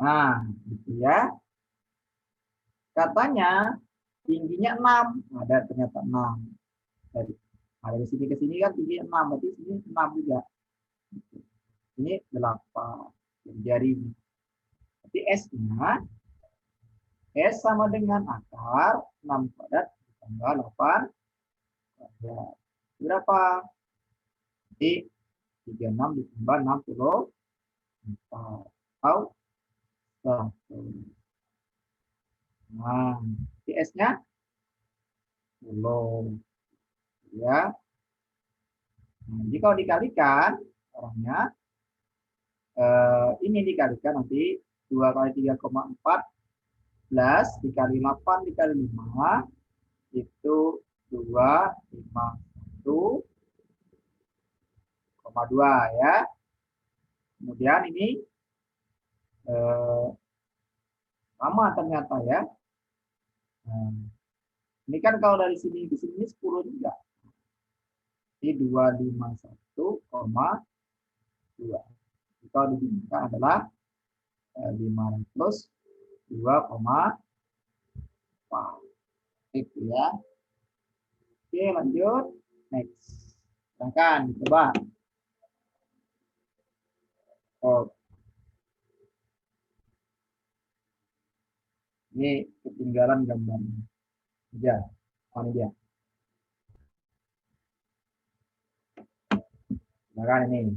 Nah, gitu ya. Katanya tingginya 6. Ada ternyata 6. Dari sini ke sini kan tingginya 6. Berarti sini 6 juga. Ini 8. Jari. Berarti S-nya S sama dengan akar 6 kuadrat ditambah 8 kuadrat. Berapa? Jadi 36 ditambah 64. Atau 1. Nah, S-nya belum. Ya. Nah, jadi kalau dikalikan orangnya ini dikalikan nanti 2 kali 3,14 dikali 8 dikali 5 itu 251,2 ya. Kemudian ini sama ternyata ya. Nah, ini kan kalau dari sini ke sini 10 juga. Jadi 251,2. Kalau dibandingkan adalah 502,4. Itu ya. Oke, lanjut. Next. Silahkan coba. Oh. Ini ketinggalan gambarnya. Ya, ini dia. Silahkan ini.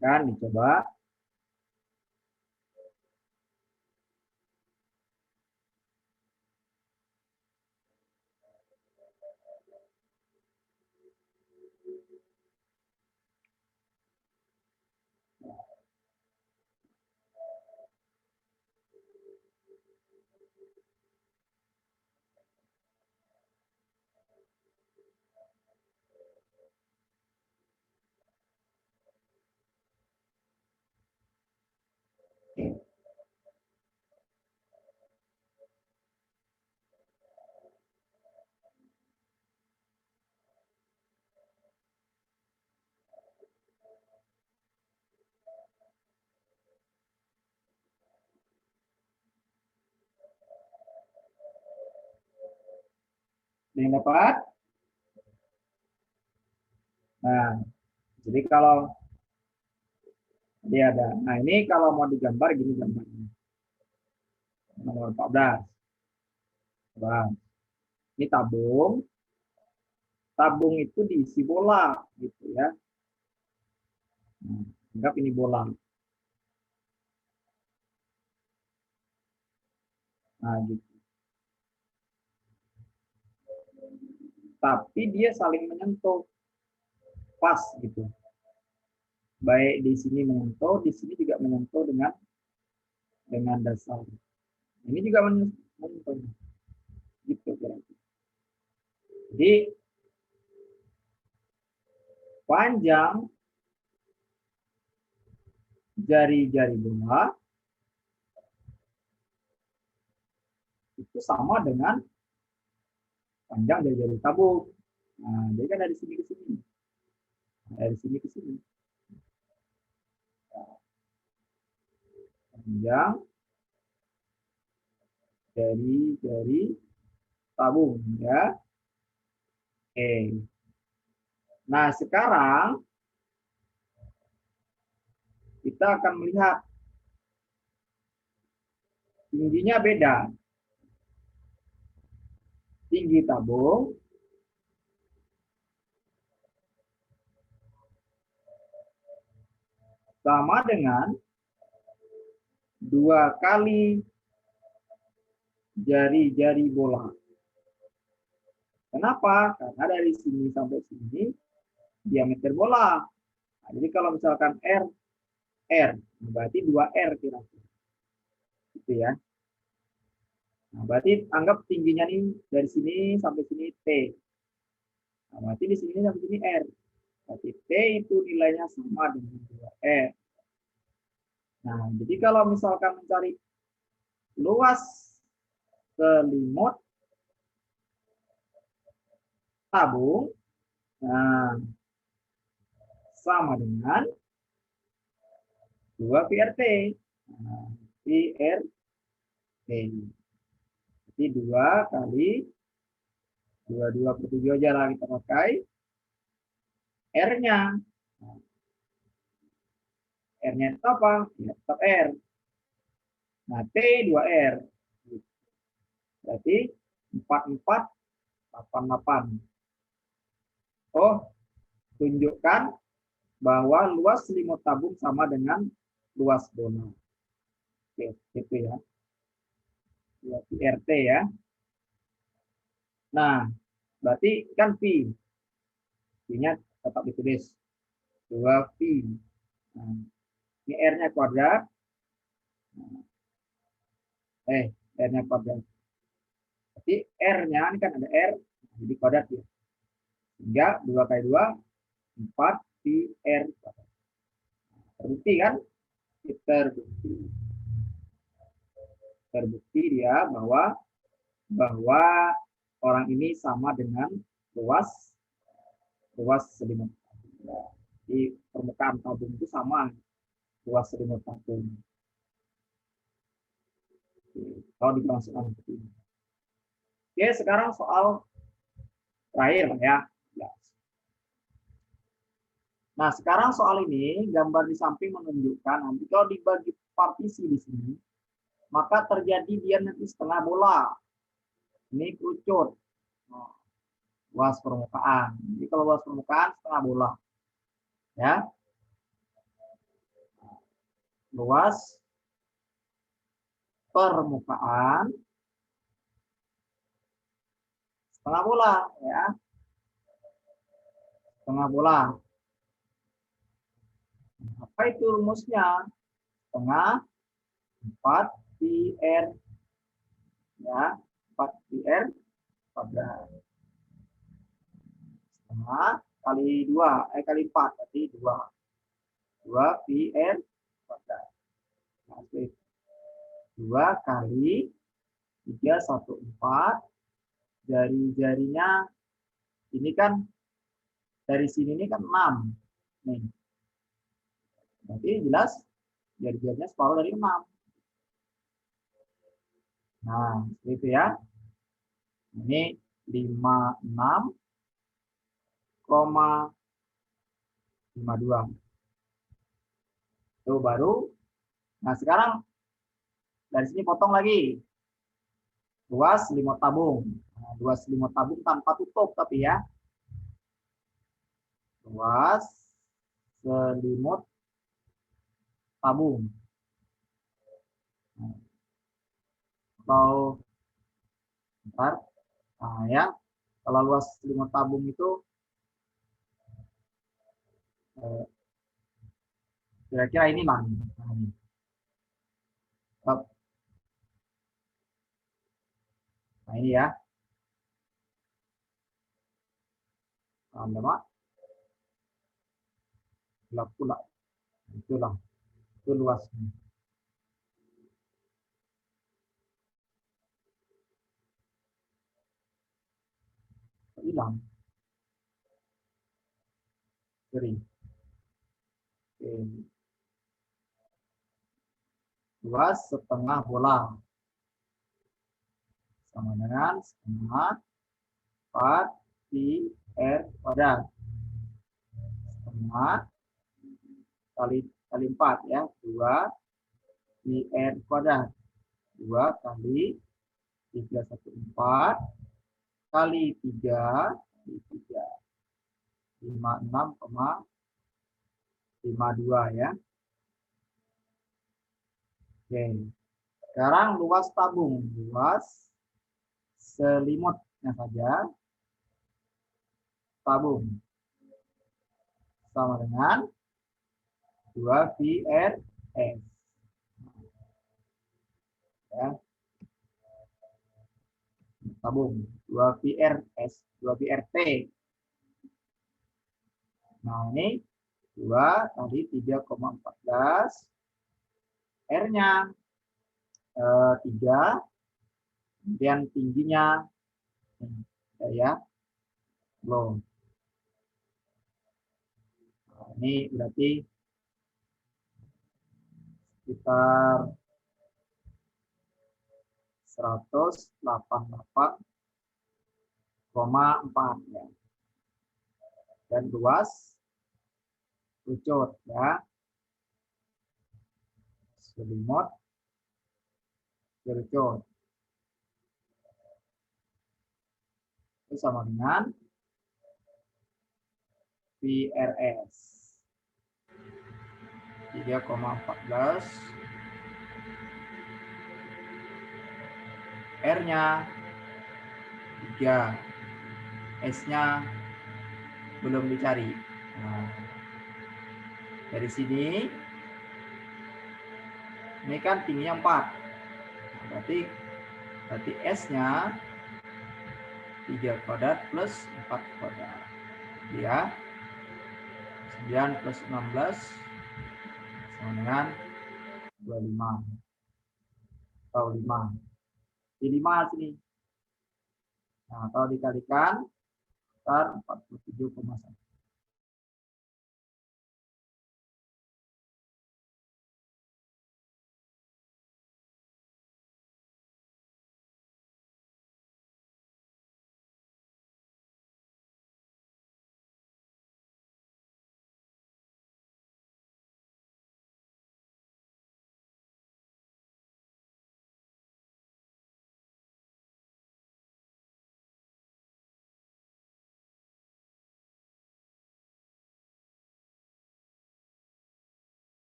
Silahkan dicoba. Yang dapat? Nah, jadi kalau dia ada. Nah, ini kalau mau digambar gini gambarnya. Nomor 14. Nah, ini tabung. Tabung itu diisi bola gitu ya. Nah, anggap ini bola. Nah, gitu. Tapi dia saling menyentuh pas gitu. Baik di sini menyentuh, di sini juga menyentuh dengan dasar. Ini juga menyentuh. Gitu kira-kira. Jadi panjang jari-jari bola itu sama dengan panjang jari-jari tabung. Nah, jadi kan dari sini ke sini. Dari sini ke sini. Panjang jari-jari tabung ya. Oke. Nah, sekarang kita akan melihat tingginya beda. Tinggi tabung sama dengan 2 kali jari-jari bola. Kenapa? Karena dari sini sampai sini diameter bola. Nah, jadi kalau misalkan R, berarti 2R kira-kira. Gitu ya. Nah, berarti anggap tingginya nih dari sini sampai sini T. Nah, berarti di sini sampai sini R. Berarti T itu nilainya sama dengan 2R. Nah, jadi kalau misalkan mencari luas selimut tabung, nah, sama dengan 2 PRT. Nah, PRT. Jadi 2 kali 22/7 aja lah kita pakai. R-nya. Nah, R-nya itu apa? Ya, tetap R. Nah, T 2R. Berarti 4488. Oh, tunjukkan bahwa luas selimut tabung sama dengan luas bola. Oke, itu ya. RT ya. Nah, berarti kan Pi. Pi-nya tetap ditulis 2Pi. Nah, ini R-nya kuadrat. R-nya kuadrat. Berarti R-nya ini kan ada R, jadi kuadrat ya. Sehingga 2 kali 2, 4 Pi R kuadrat. Terbukti kan? Terbukti dia bahwa orang ini sama dengan luas selimut. Di permukaan tabung itu sama luas selimut tabung. Kalau dimasukkan seperti ini. Oke, sekarang soal terakhir ya. Nah, sekarang soal ini gambar di samping menunjukkan nanti kalau dibagi partisi di sini, maka terjadi dia nanti setengah bola. Ini kerucut. Luas permukaan. Jadi kalau luas permukaan setengah bola. Ya. Luas permukaan setengah bola ya. Setengah bola. Apa itu rumusnya? Setengah 4 pi R ya, 4 pi R kuadrat. Setengah kali 2 kali 4 berarti 2 pi R kuadrat. Nah, 2 kali 314 jari-jarinya ini kan dari sini ini kan 6 nih. Berarti jelas jari-jarinya separuh dari 6. Nah, seperti itu ya. Ini 56,52. Itu baru. Nah, sekarang dari sini potong lagi. Luas selimut tabung. Nah, luas selimut tabung tanpa tutup tapi ya. Luas selimut tabung. Nah, kalau bentar. Nah, ya. Kalau luas selimut tabung itu kira-kira ini lah. Nah, ini. Nah, ini ya. Nah, gelap pula. Itulah. Itu luasnya. Hilang. Kering. Oke. Luas setengah bola. Sama dengan setengah 4 pi R kuadrat. Setengah kali 4 ya. 2 pi R kuadrat. 2 kali 314 kali 3 kali 3. 56,52 ya. Oke. Sekarang luas tabung, luas selimutnya saja tabung sama dengan 2 pi R S. Ya. Tabung 2 pi R S, 2 pi R T. Nah, ini 2 kali 3,14 R-nya 3 Kemudian tingginya ya belum. Nah, ini berarti sekitar 188,4 ya. Dan luas lucut ya. Selimut lucut. Itu sama dengan PRS 3,14, R-nya 3, S-nya belum dicari. Nah, dari sini ini kan tingginya 4. Nah, berarti S-nya 3 kuadrat plus 4 kuadrat. Ya. 9 plus 16 sama dengan 25 atau 5. Di 5 sini. Nah, kalau dikalikan sekitar 47,1.